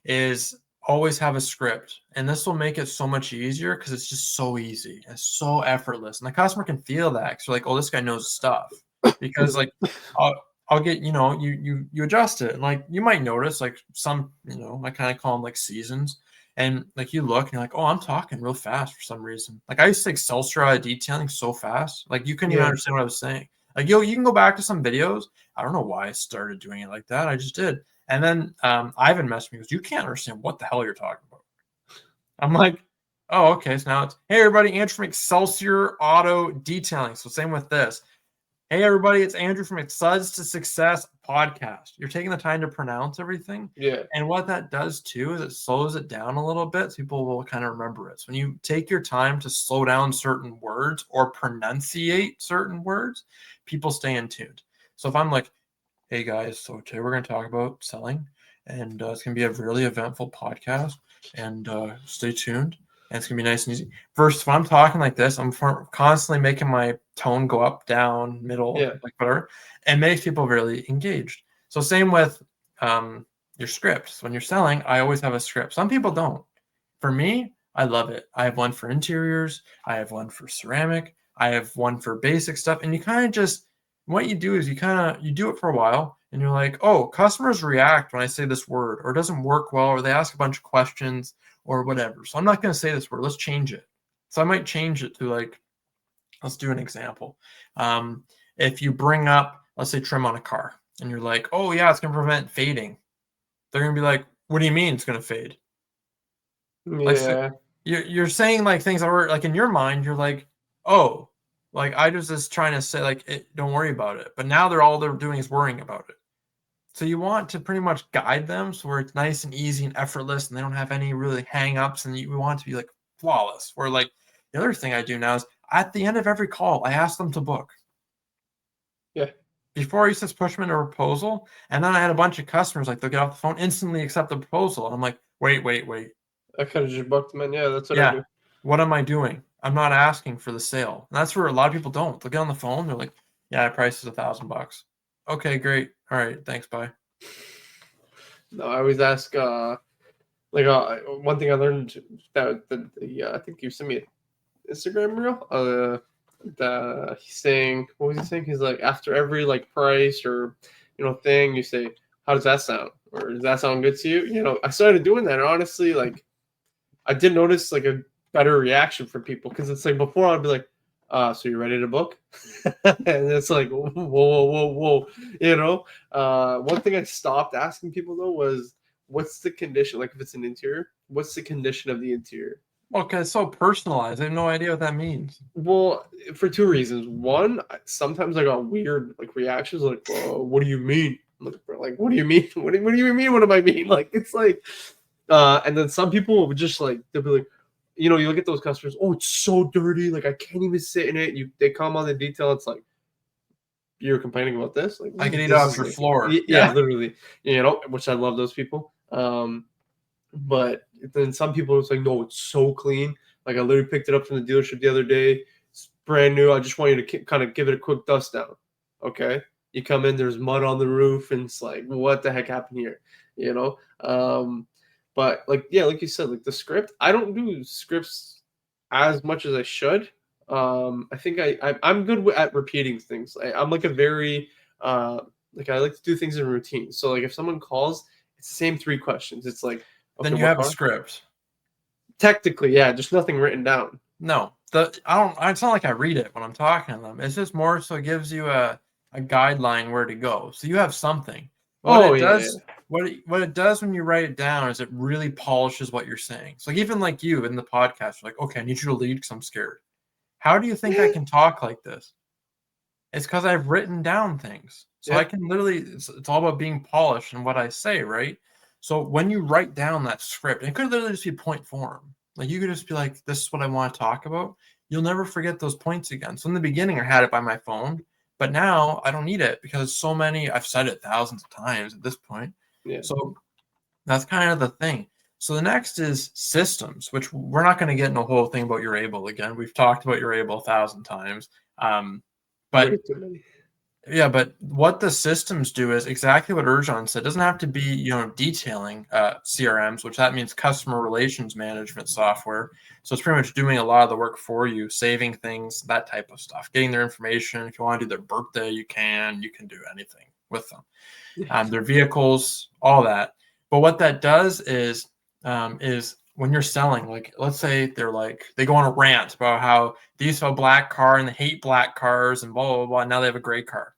is always have a script. And this will make it so much easier because it's just so easy. It's so effortless. And the customer can feel that. Because like, oh, this guy knows stuff. Because like I'll get, you adjust it. And like, you might notice like some, I kind of call them like seasons. And like you look and you're like, oh, I'm talking real fast for some reason. Like I used to Excelsior detailing so fast. Like you couldn't even understand what I was saying. Like, you can go back to some videos. I don't know why I started doing it like that. I just did. And then Ivan messaged me, goes, you can't understand what the hell you're talking about. I'm like, oh, okay. So now it's, hey, everybody, Andrew from Excelsior Auto Detailing. So same with this. Hey, everybody, it's Andrew from Suds to Success podcast. You're taking the time to pronounce everything. Yeah. And what that does, too, is it slows it down a little bit so people will kind of remember it. So when you take your time to slow down certain words or pronunciate certain words, people stay in tuned. So if I'm like, hey, guys, so today we're going to talk about selling, and it's going to be a really eventful podcast, and stay tuned. And it's going to be nice and easy. First, when I'm talking like this, I'm constantly making my tone go up, down, middle, like whatever, and makes people really engaged. So same with your scripts. When you're selling, I always have a script. Some people don't. For me, I love it. I have one for interiors. I have one for ceramic. I have one for basic stuff. And you kind of just, what you do is you do it for a while and you're like, oh, customers react when I say this word, or it doesn't work well, or they ask a bunch of questions or whatever. So I'm not going to say this word. Let's change it. So I might change it to like, let's do an example. If you bring up, let's say trim on a car and you're like, oh yeah, it's going to prevent fading. They're going to be like, what do you mean it's going to fade? Yeah. Like, so you're saying like things that were like in your mind, you're like, oh, like I was just trying to say like, don't worry about it. But now all they're doing is worrying about it. So you want to pretty much guide them so where it's nice and easy and effortless and they don't have any really hang-ups, and you want it to be like flawless. Where like the other thing I do now is at the end of every call, I ask them to book. Yeah. Before I used to push them into a proposal, and then I had a bunch of customers like they'll get off the phone, instantly accept the proposal. And I'm like, wait. I could have just booked them in. Yeah, that's what I do. What am I doing? I'm not asking for the sale. And that's where a lot of people don't. They'll get on the phone, they're like, yeah, price is $1,000. Okay, great. All right, thanks, bye. No, I always ask. One thing I learned that I think you sent me an Instagram reel. He's saying, what was he saying? He's like, after every like price or thing, you say, how does that sound? Or does that sound good to you? I started doing that, and honestly, like, I did notice like a better reaction from people, because it's like before I'd be like, so you're ready to book? And it's like, whoa. One thing I stopped asking people though was, what's the condition? Like if it's an interior, what's the condition of the interior? Okay, it's so personalized. I have no idea what that means. Well, for two reasons. One, sometimes I got weird like reactions, like, "Whoa, what do you mean?" I'm like, "Bro, like, what do you mean? What do you mean? What do I mean?" Like, it's like, and then some people would just like they'll be like, you know, you look at those customers, oh, it's so dirty, like I can't even sit in it. They come on the detail, it's like you're complaining about this, like I could eat this off is your like, floor. yeah, Yeah. literally, you know, which I love those people. But then some people it's like, no, it's so clean. Like I literally picked it up from the dealership the other day. It's brand new. I just want you to kind of give it a quick dust down. Okay. You come in, there's mud on the roof, and it's like, what the heck happened here? You know? But like, yeah, like you said, like the script, I don't do scripts as much as I should. I think I'm good at repeating things. I'm like a very like I like to do things in routine. So like if someone calls, it's the same three questions. It's like, okay, Then you what have a car? script. Technically, yeah, just nothing written down. No, I don't. It's not like I read it when I'm talking to them. It's just more so it gives you a guideline where to go. So you have something. What Oh it yeah, yeah. does, what it does when you write it down is it really polishes what you're saying. So like even like you in the podcast, you're like, okay, I need you to lead because I'm scared. How do you think I can talk like this? It's because I've written down things. So I Yeah. can literally, it's all about being polished in what I say, right? So when you write down that script, it could literally just be point form. Like you could just be like, this is what I want to talk about. You'll never forget those points again. So in the beginning, I had it by my phone, but now I don't need it because so many, I've said it thousands of times at this point. Yeah. So that's kind of the thing. So the next is systems, which we're not going to get in a whole thing about your able again. We've talked about your able 1,000 times. But Way too many. yeah, but what the systems do is exactly what Urjan said. It doesn't have to be, detailing CRMs, which that means customer relations management software. So it's pretty much doing a lot of the work for you, saving things, that type of stuff, getting their information. If you want to do their birthday, you can. You can do anything with them. Their vehicles, all that. But what that does is when you're selling, like let's say they go on a rant about how they used to have a black car and they hate black cars and blah blah blah. And now they have a gray car.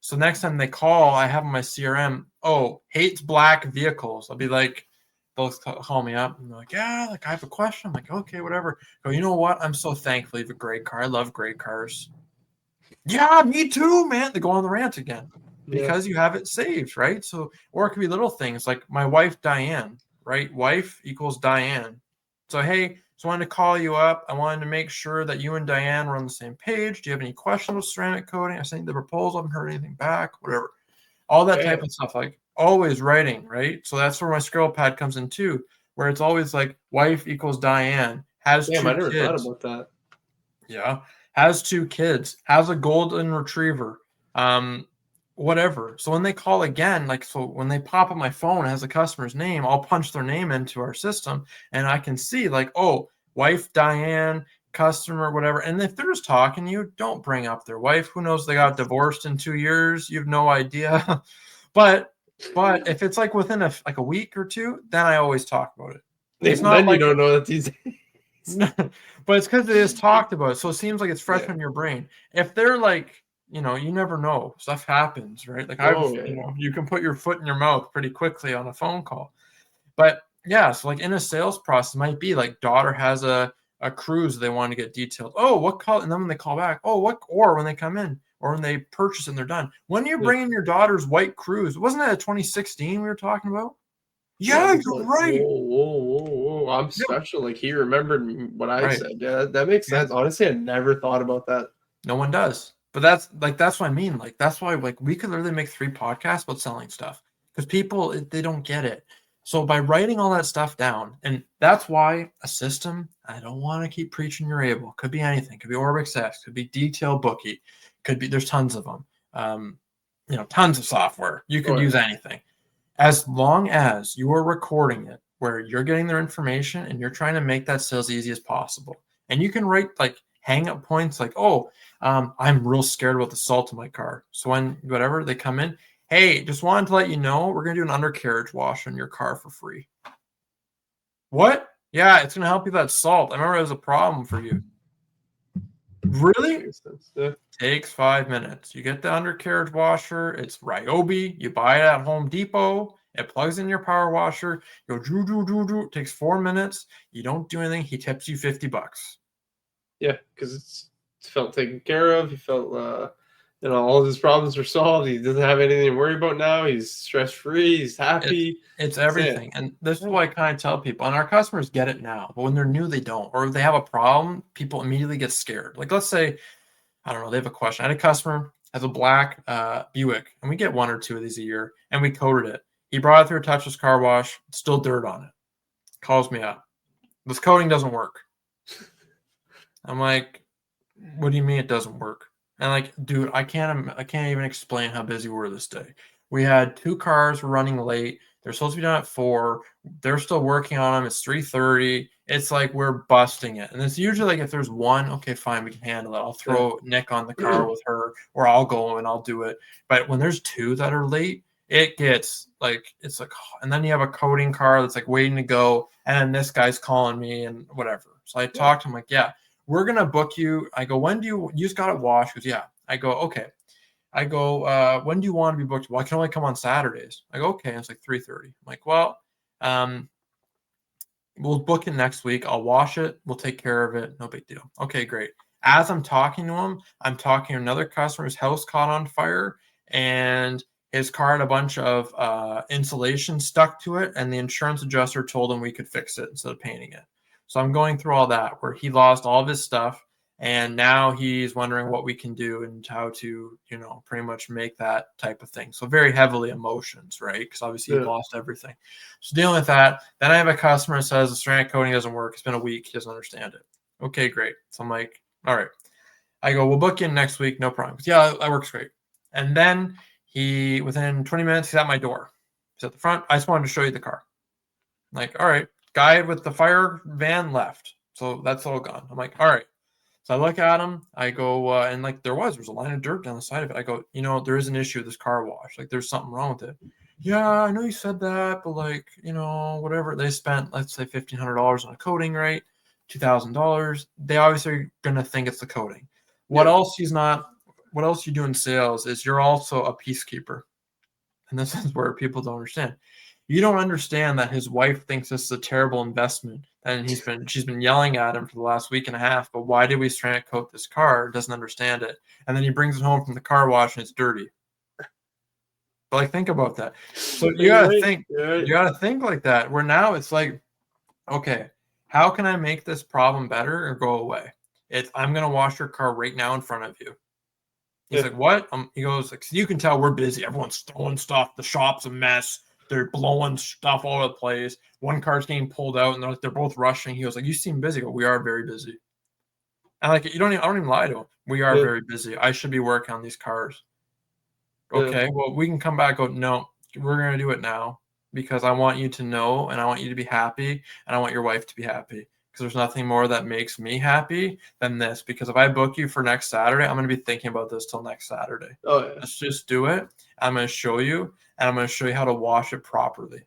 So next time they call, I have on my CRM, oh, hates black vehicles. I'll be like, they'll call me up and they're like, yeah, like I have a question. I'm like, okay, whatever. Go, you know what? I'm so thankful you have a gray car. I love gray cars. Yeah, me too, man. They go on the rant again Yeah. because you have it saved, right? So, or it could be little things like my wife, Diane, right? Wife equals Diane. So, hey, so I wanted to call you up. I wanted to make sure that you and Diane were on the same page. Do you have any questions with ceramic coating? I sent you the proposal. I haven't heard anything back, whatever. All that Yeah. type of stuff, like always writing, right? So that's where my Skrill pad comes in too, where it's always like wife equals Diane, has Damn, I two never thought kids. about that. Yeah. Has two kids, has a golden retriever, um, whatever. So when they call again, like, so when they pop up my phone, it has a customer's name, I'll punch their name into our system and I can see, like, oh, wife Diane, customer, whatever. And if they're just talking to you, don't bring up their wife. Who knows? They got divorced in 2 years. You have no idea. but, if it's like within a week or two, then I always talk about it. It's Even not then, you like don't know that these. but it's because it is talked about. So it seems like it's fresh Yeah. in your brain. If they're like, you never know. Stuff happens, right? Like Oh yeah. Yeah. you can put your foot in your mouth pretty quickly on a phone call. But yeah, so like in a sales process, might be like daughter has a cruise they want to get detailed. Oh, what color? And then when they call back, oh, what? Or when they come in, or when they purchase and they're done. When you're Yeah. bringing your daughter's white cruise, wasn't that a 2016 we were talking about? Yeah, I Yeah, was you're like, right. whoa, I'm Yeah, special. Like he remembered what I right. said. Yeah, that makes Yeah. sense. Honestly, I never thought about that. No one does. But that's what I mean. Like that's why like we could literally make 3 podcasts about selling stuff because people they don't get it. So by writing all that stuff down, and that's why a system. I don't want to keep preaching you're able. Could be anything. Could be Orbix X. Could be Detail Bookie. Could be there's tons of them. Tons of software. You Oh could yeah. use anything as long as you are recording it where you're getting their information and you're trying to make that sales easy as possible. And you can write like hang up points like, oh, I'm real scared about the salt in my car. So when whatever they come in, hey, just wanted to let you know we're gonna do an undercarriage wash on your car for free. What? Yeah, it's gonna help you that salt. I remember it was a problem for you. Really? Makes sense. Yeah. Takes 5 minutes. You get the undercarriage washer. It's Ryobi. You buy it at Home Depot. It plugs in your power washer. You go drew, drew, drew, drew. It takes 4 minutes. You don't do anything. He tips you $50. Yeah, because it's felt taken care of. He felt, all of his problems are solved. He doesn't have anything to worry about now. He's stress free. He's happy. It's That's it. everything. And this is why I kind of tell people, and our customers get it now, but when they're new, they don't. Or if they have a problem, people immediately get scared. Like, let's say, I don't know, they have a question. I had a customer has a black Buick, and we get 1 or 2 of these a year, and we coated it. He brought it through a touchless car wash, still dirt on it. Calls me up. This coating doesn't work. I'm like, what do you mean it doesn't work? And like, dude, I can't even explain how busy we were this day. We had 2 cars running late. They're supposed to be done at 4. They're still working on them. It's 3:30. It's like we're busting it. And it's usually like if there's one, okay, fine, we can handle it. I'll throw Nick on the car with her, or I'll go and I'll do it. But when there's 2 that are late, it gets like, it's like, and then you have a coating car that's like waiting to go, and then this guy's calling me and whatever. So I talked to him like, yeah, we're gonna book you. I go, when do you just got it washed? He goes, yeah. I go, okay. I go, when do you want to be booked? Well, I can only come on Saturdays. I go, okay. And it's like 3:30. I'm like, well, we'll book it next week. I'll wash it. We'll take care of it. No big deal. Okay, great. As I'm talking to him, I'm talking to another customer's house caught on fire, and his car had a bunch of insulation stuck to it, and the insurance adjuster told him we could fix it instead of painting it. So I'm going through all that where he lost all of his stuff, and now he's wondering what we can do and how to, pretty much make that type of thing. So very heavily emotions, right? Because obviously he lost everything. So dealing with that, then I have a customer that says the ceramic coating doesn't work. It's been a week. He doesn't understand it. Okay, great. So I'm like, all right. I go, we'll book in next week. No problem. Yeah, that works great. And then within 20 minutes, he's at my door. He's at the front. I just wanted to show you the car. I'm like, all right. Guy with the fire van left. So that's all gone. I'm like, all right. So I look at him. I go, and like there was a line of dirt down the side of it. I go, there is an issue with this car wash. Like there's something wrong with it. Yeah, I know you said that, but like, whatever. They spent, let's say $1,500 on a coating, right? $2,000. They obviously are going to think it's the coating. What else you do in sales is you're also a peacekeeper. And this is where people don't understand. You don't understand that his wife thinks this is a terrible investment, and she's been yelling at him for the last week and a half. But why did we ceramic coat this car? Doesn't understand it, and then he brings it home from the car wash and it's dirty. But like, think about that. So you gotta think. You gotta think like that. Where now it's like, okay, how can I make this problem better or go away? I'm gonna wash your car right now in front of you. He's like, what? He goes, like, so you can tell we're busy. Everyone's throwing stuff. The shop's a mess. They're blowing stuff all over the place. One car's getting pulled out, and they're both rushing. He goes, like, you seem busy. I go, we are very busy. And like, I don't even lie to him. We are very busy. I should be working on these cars. Okay, well, we can come back. Go, no, we're gonna do it now because I want you to know, and I want you to be happy, and I want your wife to be happy. Because there's nothing more that makes me happy than this. Because if I book you for next Saturday, I'm going to be thinking about this till next Saturday. Oh, yeah. Let's just do it. I'm going to show you, and I'm going to show you how to wash it properly.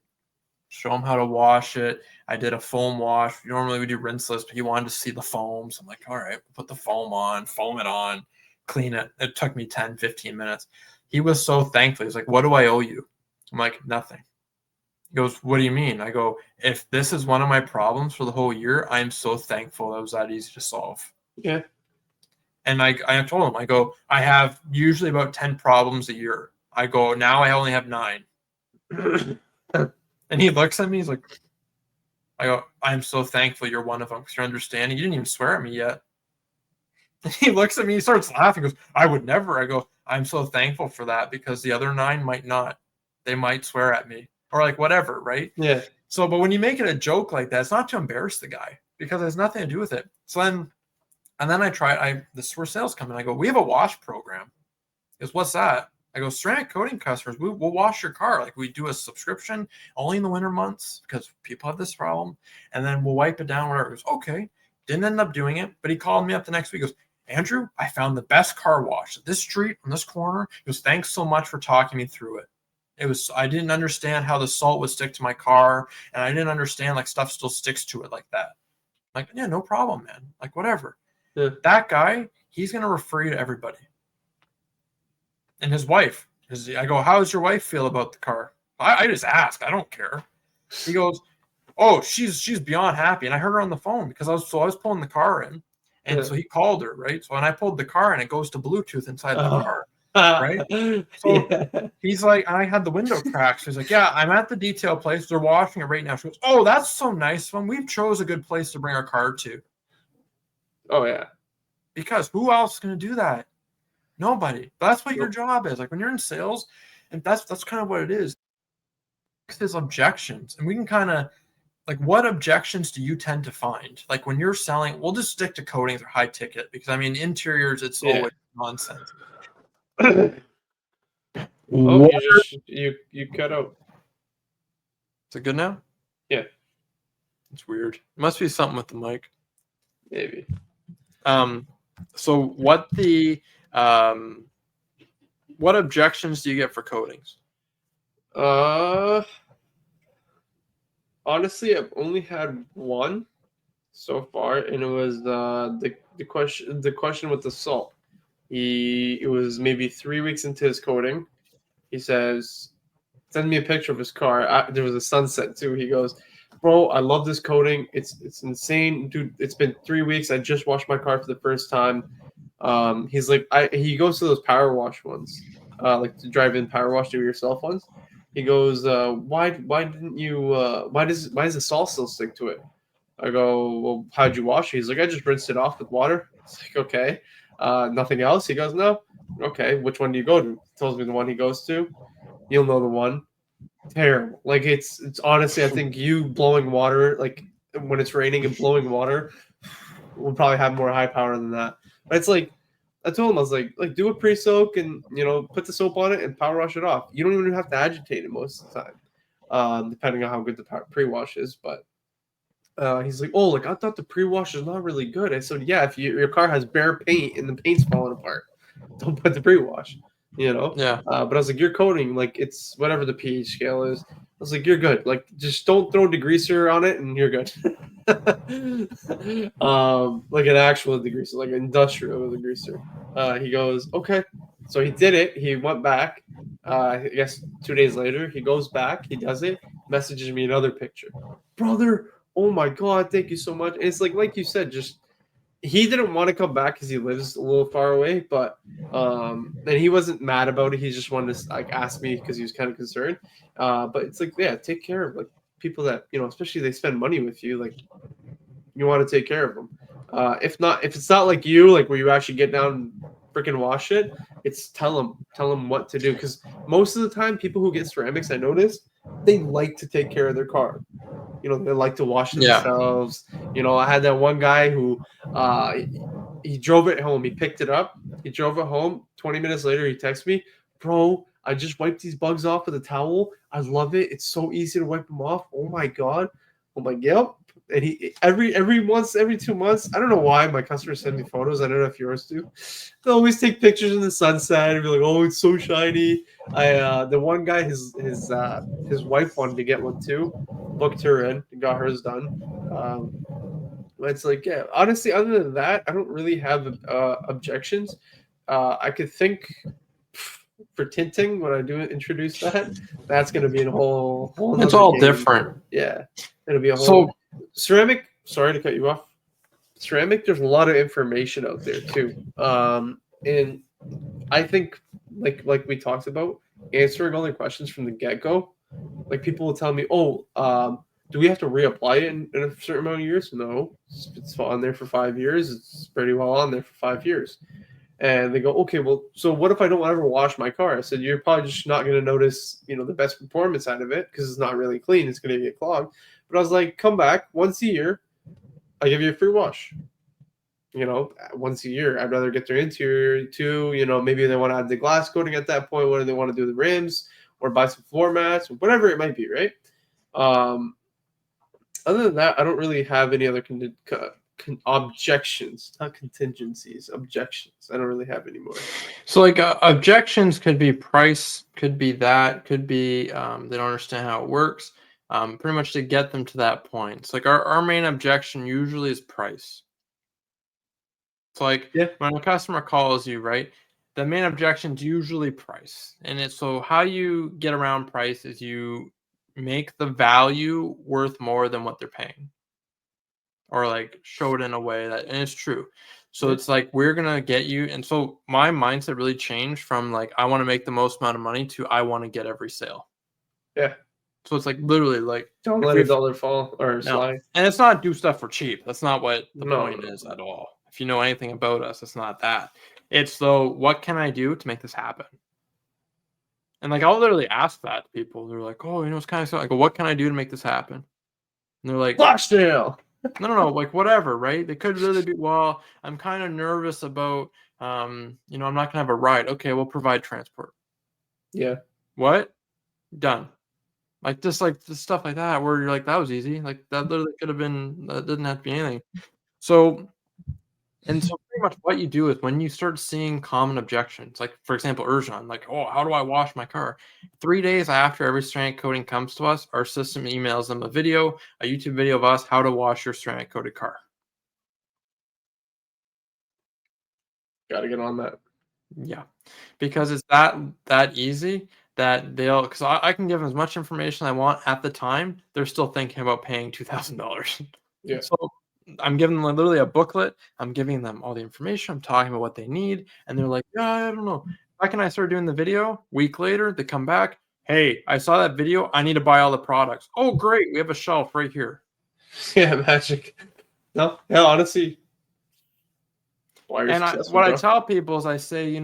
Show him how to wash it. I did a foam wash. Normally we do rinseless, but he wanted to see the foam. So I'm like, all right, put the foam on, foam it on, clean it. It took me 10, 15 minutes. He was so thankful. He's like, what do I owe you? I'm like, nothing. He goes, what do you mean? I go, if this is one of my problems for the whole year, I'm so thankful that was that easy to solve. Yeah. And I told him, I go, I have usually about 10 problems a year. I go, now I only have 9. And he looks at me, he's like, I go, I'm so thankful you're one of them because you're understanding. You didn't even swear at me yet. And he looks at me, he starts laughing, goes, I would never. I go, I'm so thankful for that because the other 9 might not. They might swear at me. Or like whatever, right? Yeah. So, but when you make it a joke like that, it's not to embarrass the guy because it has nothing to do with it. So then, and then this is where sales come in. I go, we have a wash program. He goes, what's that? I go, ceramic coating customers, we'll wash your car. Like we do a subscription only in the winter months because people have this problem. And then we'll wipe it down, whatever. He goes, okay. Didn't end up doing it, but he called me up the next week. He goes, Andrew, I found the best car wash at this street on this corner. He goes, thanks so much for talking me through it. I didn't understand how the salt would stick to my car, and I didn't understand like stuff still sticks to it like that. Like, yeah, no problem, man. Like, whatever. Yeah. That guy, he's gonna refer you to everybody. And his wife, I go, how does your wife feel about the car? I just ask. I don't care. He goes, oh, she's beyond happy. And I heard her on the phone because I was pulling the car in. And so he called her, right? So when I pulled the car in, it goes to Bluetooth inside the car, right? So he's like, I had the window cracked. So he's like, yeah, I'm at the detail place. They're washing it right now. She goes, oh, that's so nice. When we chose a good place to bring our car to. Oh, yeah. Because who else is going to do that? Nobody. That's what your job is. Like when you're in sales, and that's kind of what it is. There's objections, and we can kind of like, what objections do you tend to find? Like when you're selling, we'll just stick to coatings or high ticket because I mean interiors, it's always nonsense. Oh, you cut out. Is it good now? Yeah. It's weird. It must be something with the mic. Maybe. So what objections do you get for coatings? Honestly, I've only had one so far, and it was the question with the salt. It was maybe 3 weeks into his coating. He says, send me a picture of his car. There was a sunset too. He goes, bro, I love this coating. It's insane, dude. It's been 3 weeks. I just washed my car for the first time. He's like, he goes to those power wash ones, like the drive-in power wash, do it yourself ones. He goes, why didn't you? Why does the salt still stick to it? I go, well, how'd you wash it? He's like, I just rinsed it off with water. It's like, okay, nothing else. He goes, no. Okay, which one do you go to? He tells me the one he goes to. You'll know the one. Terrible. Like it's honestly, I think you blowing water, like when it's raining and blowing water, will probably have more high power than that. But it's like, I told him, I was like do a pre-soak and put the soap on it and power wash it off. You don't even have to agitate it most of the time, depending on how good the pre-wash is. But he's like, oh, like I thought the pre-wash is not really good. I said, yeah, if your car has bare paint and the paint's falling apart, don't put the pre-wash. Yeah. But I was like, you're coating, like it's whatever the pH scale is. I was like, you're good. Like just don't throw degreaser on it and you're good. Like an actual degreaser, like an industrial degreaser. He goes, okay. So he did it. He went back. I guess 2 days later, he goes back. He does it. Messages me another picture, brother. Oh my god, thank you so much. And it's like you said, just he didn't want to come back because he lives a little far away, but and he wasn't mad about it. He just wanted to like ask me because he was kind of concerned. But it's like, yeah, take care of like people that especially they spend money with you. Like you want to take care of them. If it's not like you, like where you actually get down and freaking wash it, it's tell them what to do. Because most of the time, people who get ceramics, I noticed, they like to take care of their car. They like to wash themselves. I had that one guy who he drove it home. He picked it up. He drove it home. 20 minutes later, he texted me, bro, I just wiped these bugs off with a towel. I love it. It's so easy to wipe them off. Oh my god. I'm like, yep. And he every 2 months, I don't know why my customers send me photos. I don't know if yours do. They always take pictures in the sunset and be like, oh, it's so shiny. The one guy, his wife wanted to get one too. Booked her in and got hers done. It's like, yeah, honestly, other than that, I don't really have objections. I could think for tinting when I do introduce that's going to be a whole it's all game. different. Yeah, it'll be a whole ceramic. Sorry to cut you off. Ceramic, there's a lot of information out there too, and I think like we talked about, answering all the questions from the get-go. Like people will tell me, oh, do we have to reapply it in a certain amount of years? No, it's on there for 5 years. It's pretty well on there for 5 years. And they go, okay, well, so what if I don't ever wash my car? I said, you're probably just not going to notice, the best performance out of it because it's not really clean. It's going to get clogged. But I was like, come back once a year. I give you a free wash. Once a year. I'd rather get their interior too. Maybe they want to add the glass coating at that point. Whether they want to do the rims or buy some floor mats or whatever it might be, right? Other than that, I don't really have any other objections, not contingencies, objections. I don't really have any more. So like objections could be price, could be that, could be they don't understand how it works. Pretty much to get them to that point. It's like our main objection usually is price. It's like when a customer calls you, right? the main objection is usually price. And it's so how you get around price is you make the value worth more than what they're paying. Or like show it in a way that, and it's true. So Yeah. it's like we're gonna get you. And so my mindset really changed from like I want to make the most amount of money to I want to get every sale. Yeah. So it's like literally like Don't if let we a dollar fall or no, slide. and it's not do stuff for cheap. That's not what the No, point no, is no. at all. If you know anything about us, it's not that. It's though, what can I do to make this happen? And like I'll literally ask that to people. They're like, oh, it's kind of so. I go, what can I do to make this happen? And they're like, Flash sale. no, like whatever, right? They could really be, well, I'm kind of nervous about, I'm not gonna have a ride. Okay, we'll provide transport. Yeah. What? Done. Like this stuff like that, where you're like, that was easy. Like that literally could have been. That didn't have to be anything. So pretty much what you do is when you start seeing common objections, like for example, Urjan, like, oh, how do I wash my car? 3 days after every ceramic coating comes to us, our system emails them a YouTube video of us how to wash your ceramic coated car. Gotta get on that. Yeah, because it's that easy that they'll, because I can give them as much information I want at the time. They're still thinking about paying $2,000. Yeah. So I'm giving them literally a booklet. I'm giving them all the information. I'm talking about what they need, and they're like, "Yeah, I don't know." Why can I start doing the video? Week later, they come back. Hey, I saw that video. I need to buy all the products. Oh, great! We have a shelf right here. Yeah, magic. No, yeah, honestly. Why you're And successful, what I bro. tell people is, I say,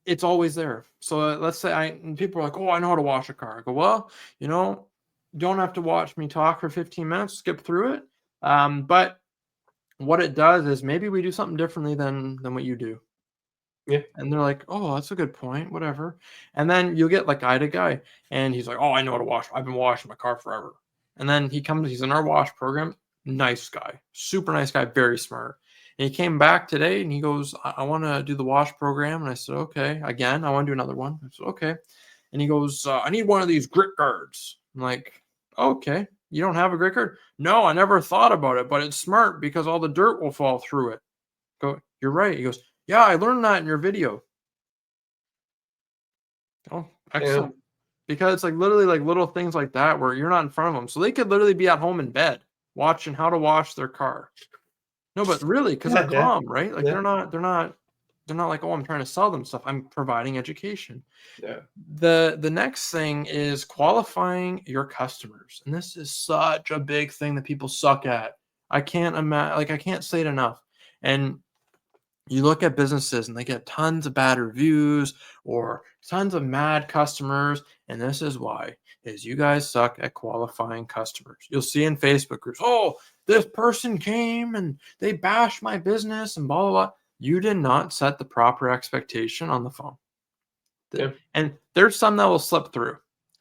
it's always there. So let's say and people are like, oh, I know how to wash a car. I go, well, you don't have to watch me talk for 15 minutes, skip through it. But what it does is maybe we do something differently than what you do. Yeah. And they're like, oh, that's a good point, whatever. And then you'll get like guy to guy, and he's like, oh, I know how to wash. I've been washing my car forever. And then he's in our wash program. Nice guy, super nice guy, very smart. And he came back today and he goes, I want to do the wash program. And I said, okay, again, I want to do another one. I said, okay. And he goes, I need one of these grit guards. I'm like, okay, you don't have a grit guard? No, I never thought about it, but it's smart because all the dirt will fall through it. Go, you're right. He goes, yeah, I learned that in your video. Oh, Yeah. excellent. Because it's like literally like little things like that where you're not in front of them. So they could literally be at home in bed watching how to wash their car. No, but really, because they're Yeah. calm, right? Like Yeah. they're not like, oh, I'm trying to sell them stuff. I'm providing education. Yeah. The next thing is qualifying your customers. And this is such a big thing that people suck at. I can't imagine, like I can't say it enough. And you look at businesses and they get tons of bad reviews or tons of mad customers, and this is why, is you guys suck at qualifying customers. You'll see in Facebook groups, oh, this person came and they bashed my business and blah blah blah. You did not set the proper expectation on the phone. Yeah. And there's some that will slip through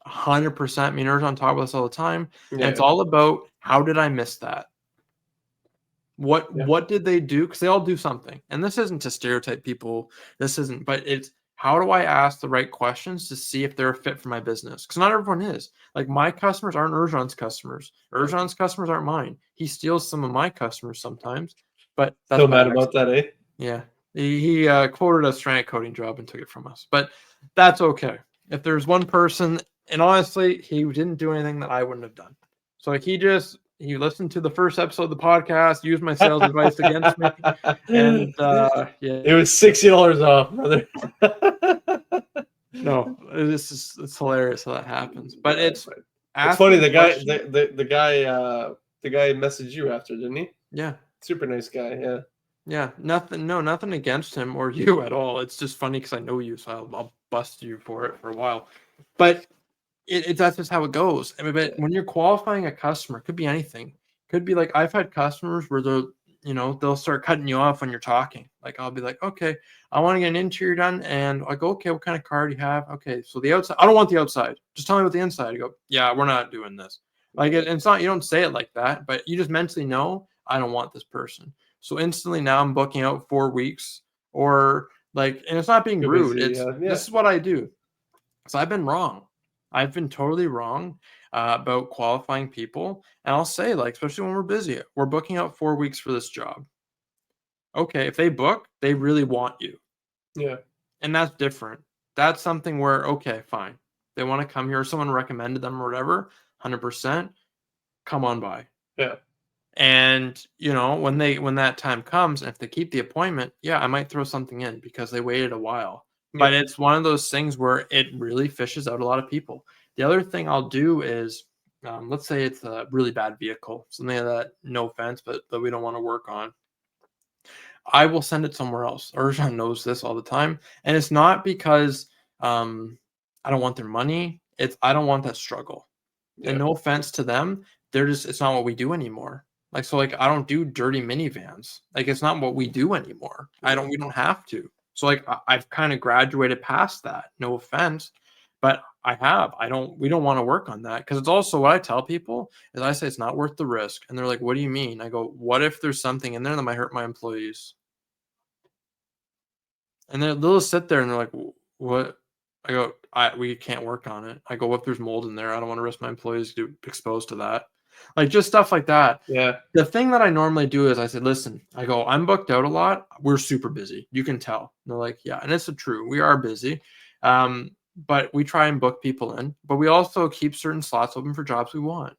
100%. Me and Urjan talk about this all the time, and it's Yeah. all about, how did I miss that? Yeah. What did they do? Because they all do something. And this isn't to stereotype people. This isn't, but it's, how do I ask the right questions to see if they're a fit for my business? Because not everyone is. Like my customers aren't Urjan's customers. Urjan's customers aren't mine. He steals some of my customers sometimes, but that's Still my mad next. about that, eh? Yeah. He quoted a strand coding job and took it from us, but that's okay. If there's one person, and honestly, he didn't do anything that I wouldn't have done. So like he listened to the first episode of the podcast, used my sales advice against me, and yeah, It was $60 off, brother. no, it's hilarious how that happens. But it's It's funny. asking The guy, questions. the guy messaged you after, didn't he? Yeah, Super nice guy. Yeah. yeah, nothing against him or you at all. It's just funny because I know you, so I'll bust you for it for a while. But that's just how it goes. I mean, but when you're qualifying a customer, it could be anything. Could be like, I've had customers where they'll start cutting you off when you're talking. Like I'll be like, okay, I want to get an interior done, and I go, okay, what kind of car do you have? Okay, so the outside. I don't want the outside. Just tell me about the inside. You go, yeah, we're not doing this. Like it's not. You don't say it like that, but you just mentally know, I don't want this person. So instantly now I'm booking out 4 weeks, or like, and it's not being Too rude. busy. It's Yeah. This is what I do. So I've been wrong. I've been totally wrong about qualifying people. And I'll say, like, especially when we're busy, we're booking out 4 weeks for this job. Okay, if they book, they really want you. Yeah. And that's different. That's something where, okay, fine. They want to come here, someone recommended them or whatever, 100%, come on by. Yeah. And, when that time comes, if they keep the appointment, yeah, I might throw something in because they waited a while. But Yeah. it's one of those things where it really fishes out a lot of people. The other thing I'll do is, let's say it's a really bad vehicle, something that, no offense, but that we don't want to work on. I will send it somewhere else. Urjan knows this all the time, and it's not because I don't want their money. It's I don't want that struggle. And Yeah. no offense to them, it's not what we do anymore. Like so, like I don't do dirty minivans. Like it's not what we do anymore. Yeah. We don't have to. So like I've kind of graduated past that. No offense, but I have. We don't want to work on that because it's also what I tell people is I say it's not worth the risk, and they're like, "What do you mean?" I go, "What if there's something in there that might hurt my employees?" And they'll sit there and they're like, "What?" I go, we can't work on it." I go, "What if there's mold in there? I don't want to risk my employees to exposed to that." Like just stuff like that. Yeah. The thing that I normally do is I say, "Listen," I go, "I'm booked out a lot. We're super busy. You can tell." And they're like, "Yeah," and it's true. We are busy, but we try and book people in. But we also keep certain slots open for jobs we want.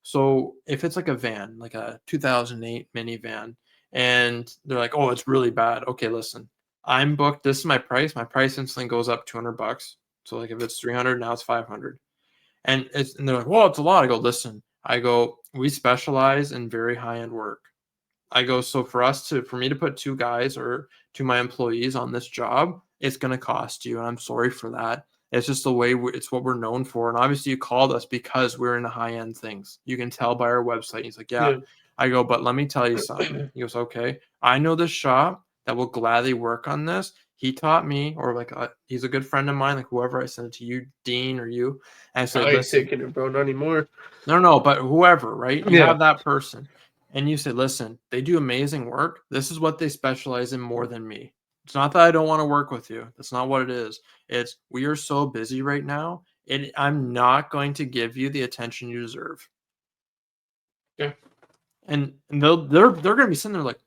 So if it's like a van, like a 2008 minivan, and they're like, "Oh, it's really bad." Okay, listen, I'm booked. This is my price. My price instantly goes up $200. So like if it's 300, now it's 500. And they're like, "Well, it's a lot." I go, "Listen," I go, "We specialize in very high end work." I go, "So for me to put two guys or two of my employees on this job, it's going to cost you, and I'm sorry for that. It's just the way it's what we're known for. And obviously, you called us because we're into high end things. You can tell by our website." He's like, "Yeah." Yeah. I go, "But let me tell you something." He goes, "Okay, I know this shop that will gladly work on this. He taught me, or like he's a good friend of mine, like whoever I sent it to you, Dean or you." And I I said, ain't "Listen." taking it, bro. Not anymore. No, but whoever, right? You Yeah. have that person, and you say, "Listen, they do amazing work. This is what they specialize in more than me." It's not that I don't want to work with you. That's not what it is. It's we are so busy right now, and I'm not going to give you the attention you deserve. Yeah. And they're gonna be sitting there like,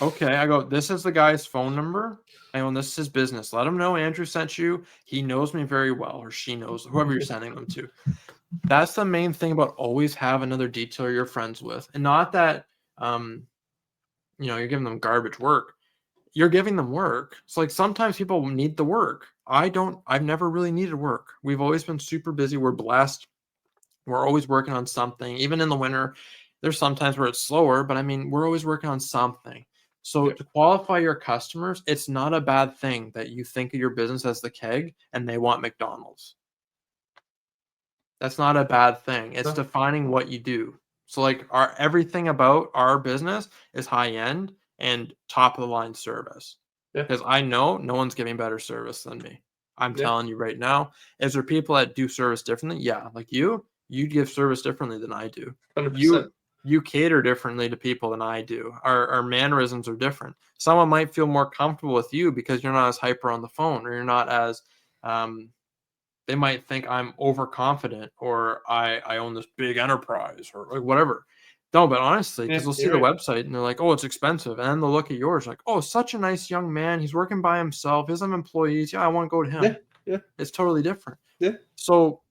"Okay." I go, "This is the guy's phone number. I go, this is his business. Let him know Andrew sent you. He knows me very well, or she knows whoever you're sending them to." That's the main thing about always have another detailer you're friends with, and not that um, you're giving them garbage work. You're giving them work. So like sometimes people need the work. I don't. I've never really needed work. We've always been super busy. We're blessed. We're always working on something. Even in the winter, there's sometimes where it's slower, but I mean, we're always working on something. So Yeah. to qualify your customers, it's not a bad thing that you think of your business as the keg and they want McDonald's. That's not a bad thing. It's No. defining what you do. So like our everything about our business is high end and top of the line service. Yeah. Because I know no one's giving better service than me. I'm Yeah. telling you right now. Is there people that do service differently? Yeah, like you give service differently than I do. 100%. You cater differently to people than I do. Our mannerisms are different. Someone might feel more comfortable with you because you're not as hyper on the phone, or you're not as um, they might think I'm overconfident, or I own this big enterprise, or like whatever. No, but honestly, because Yeah. they'll see You're the right. website and they're like, "Oh, it's expensive," and then they'll look at yours like, "Oh, such a nice young man. He's working by himself. He doesn't have employees. Yeah, I want to go to Yeah. him." Yeah. It's totally different. Yeah. So,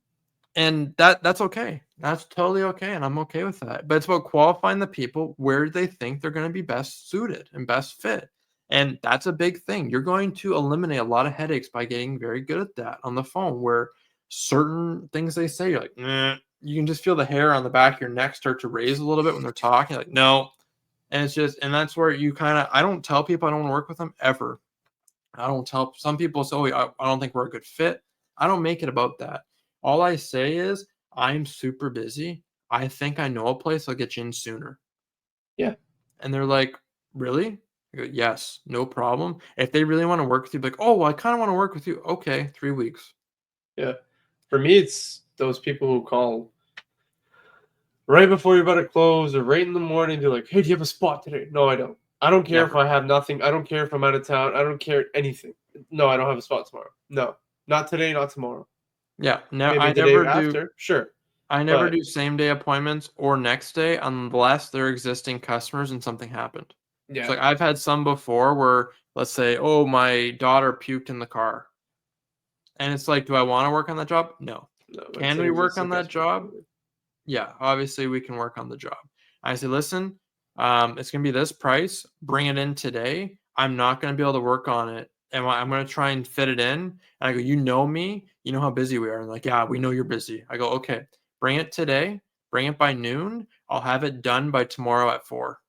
and that's okay. That's totally okay, and I'm okay with that. But it's about qualifying the people where they think they're going to be best suited and best fit. And that's a big thing. You're going to eliminate a lot of headaches by getting very good at that on the phone, where certain things they say, you're like, nah. You can just feel the hair on the back of your neck start to raise a little bit when they're talking. Like, no. And it's just, and that's where you kind of, I don't tell people I don't want to work with them ever. I don't tell some people say, "Oh, I don't think we're a good fit." I don't make it about that. All I say is, "I'm super busy. I think I know a place. I'll get you in sooner." Yeah. And they're like, "Really?" I go, "Yes, no problem." If they really want to work with you, be like, "Oh, well, I kind of want to work with you." Okay, 3 weeks. Yeah. For me, it's those people who call right before you're about to close or right in the morning. They're like, "Hey, do you have a spot today?" No, I don't. I don't care if Never. I have nothing. I don't care if I'm out of town. I don't care anything. No, I don't have a spot tomorrow. No, not today, not tomorrow. Yeah, no, Maybe the day after, sure. I never But do same day appointments or next day unless they're existing customers and something happened. So yeah, like I've had some before where let's say, oh, my daughter puked in the car. And it's like, do I want to work on that job? No. No, it's Can an we work existing on that customer. job? Yeah, obviously we can work on the job. I say, listen, it's going to be this price. Bring it in today. I'm not going to be able to work on it. And I'm going to try and fit it in. And I go, you know me. You know how busy we are. And like, yeah, we know you're busy. I go, okay, bring it today. Bring it by noon. I'll have it done by tomorrow at 4.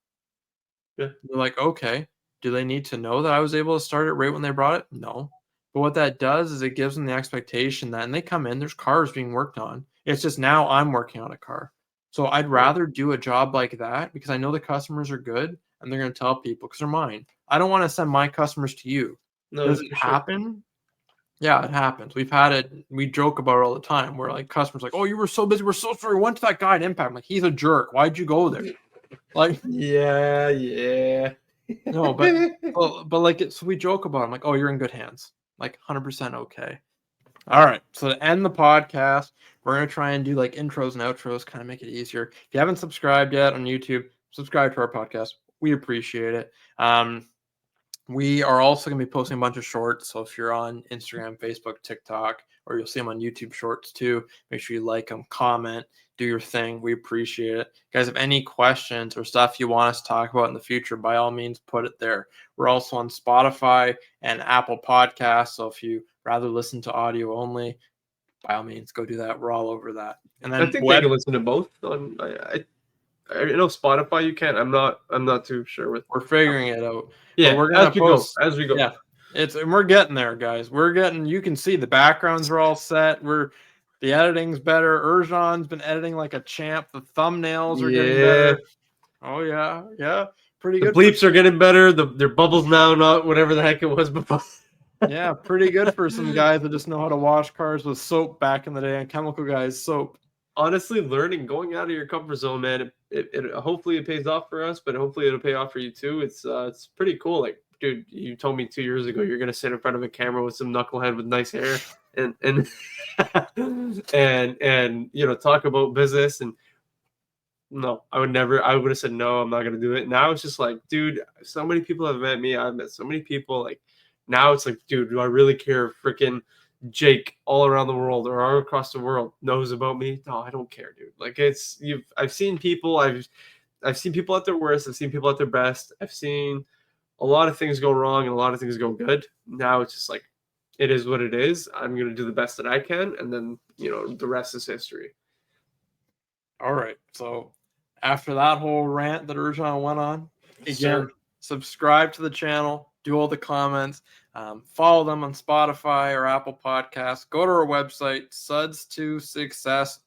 Yeah. They're like, okay. Do they need to know that I was able to start it right when they brought it? No. But what that does is it gives them the expectation that, and they come in, there's cars being worked on. It's just now I'm working on a car. So I'd rather do a job like that because I know the customers are good and they're going to tell people because they're mine. I don't want to send my customers to you. No, Does it for sure. happen? Yeah, it happens. We've had it. We joke about it all the time. Where like customers like, oh, you were so busy. We're so sorry. We went to that guy at Impact. I'm like, he's a jerk. Why'd you go there? Like, Yeah. no, but like so we joke about it. I'm like, oh, you're in good hands. Like 100% okay. All right. So to end the podcast, we're gonna try and do like intros and outros, kind of make it easier. If you haven't subscribed yet on YouTube, subscribe to our podcast. We appreciate it. We are also going to be posting a bunch of shorts. So if you're on Instagram, Facebook, TikTok, or you'll see them on YouTube shorts too, make sure you like them, comment, do your thing. We appreciate it. If you guys have any questions or stuff you want us to talk about in the future, by all means, put it there. We're also on Spotify and Apple Podcasts. So if you rather listen to audio only, by all means, go do that. We're all over that. And I then think they can listen to both. I know Spotify you can. I'm not too sure with. we're figuring it out. Yeah, But we're gonna as we post. go, as we go. Yeah, and we're getting there, guys. We're getting. You can see the backgrounds are all set. The editing's better. Urjan's been editing like a champ. The thumbnails are getting better. Oh yeah, pretty The good. bleeps are getting better. Their bubbles now, not whatever the heck it was before. Yeah, pretty good for some guys that just know how to wash cars with soap back in the day, and chemical guys soap. Honestly, going out of your comfort zone, man. It hopefully it pays off for us, but hopefully it'll pay off for you too. It's pretty cool. Like, dude, you told me 2 years ago you're gonna sit in front of a camera with some knucklehead with nice hair and and talk about business. And no, I would never. I would have said no. I'm not gonna do it. Now it's just like, dude, so many people have met me. I've met so many people. Like, now it's like, dude, do I really care? Freaking Jake all around the world or all across the world knows about me. No, I don't care, dude. Like, I've seen people. I've seen people at their worst. I've seen people at their best. I've seen a lot of things go wrong and a lot of things go good. Now it's just like, it is what it is. I'm gonna do the best that I can, and then the rest is history. All right. So after that whole rant that Urjan went on, again, subscribe to the channel, do all the comments, follow them on Spotify or Apple Podcasts. Go to our website, suds to success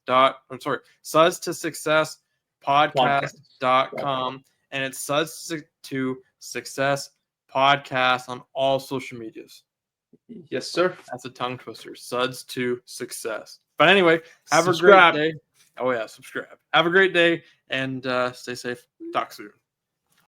podcast.com, and it's suds to success podcast on all social medias. Yes, sir. That's a tongue twister. Suds to success. But anyway, have Subscribe. a great day. Oh yeah, subscribe. Have a great day and stay safe. Talk soon.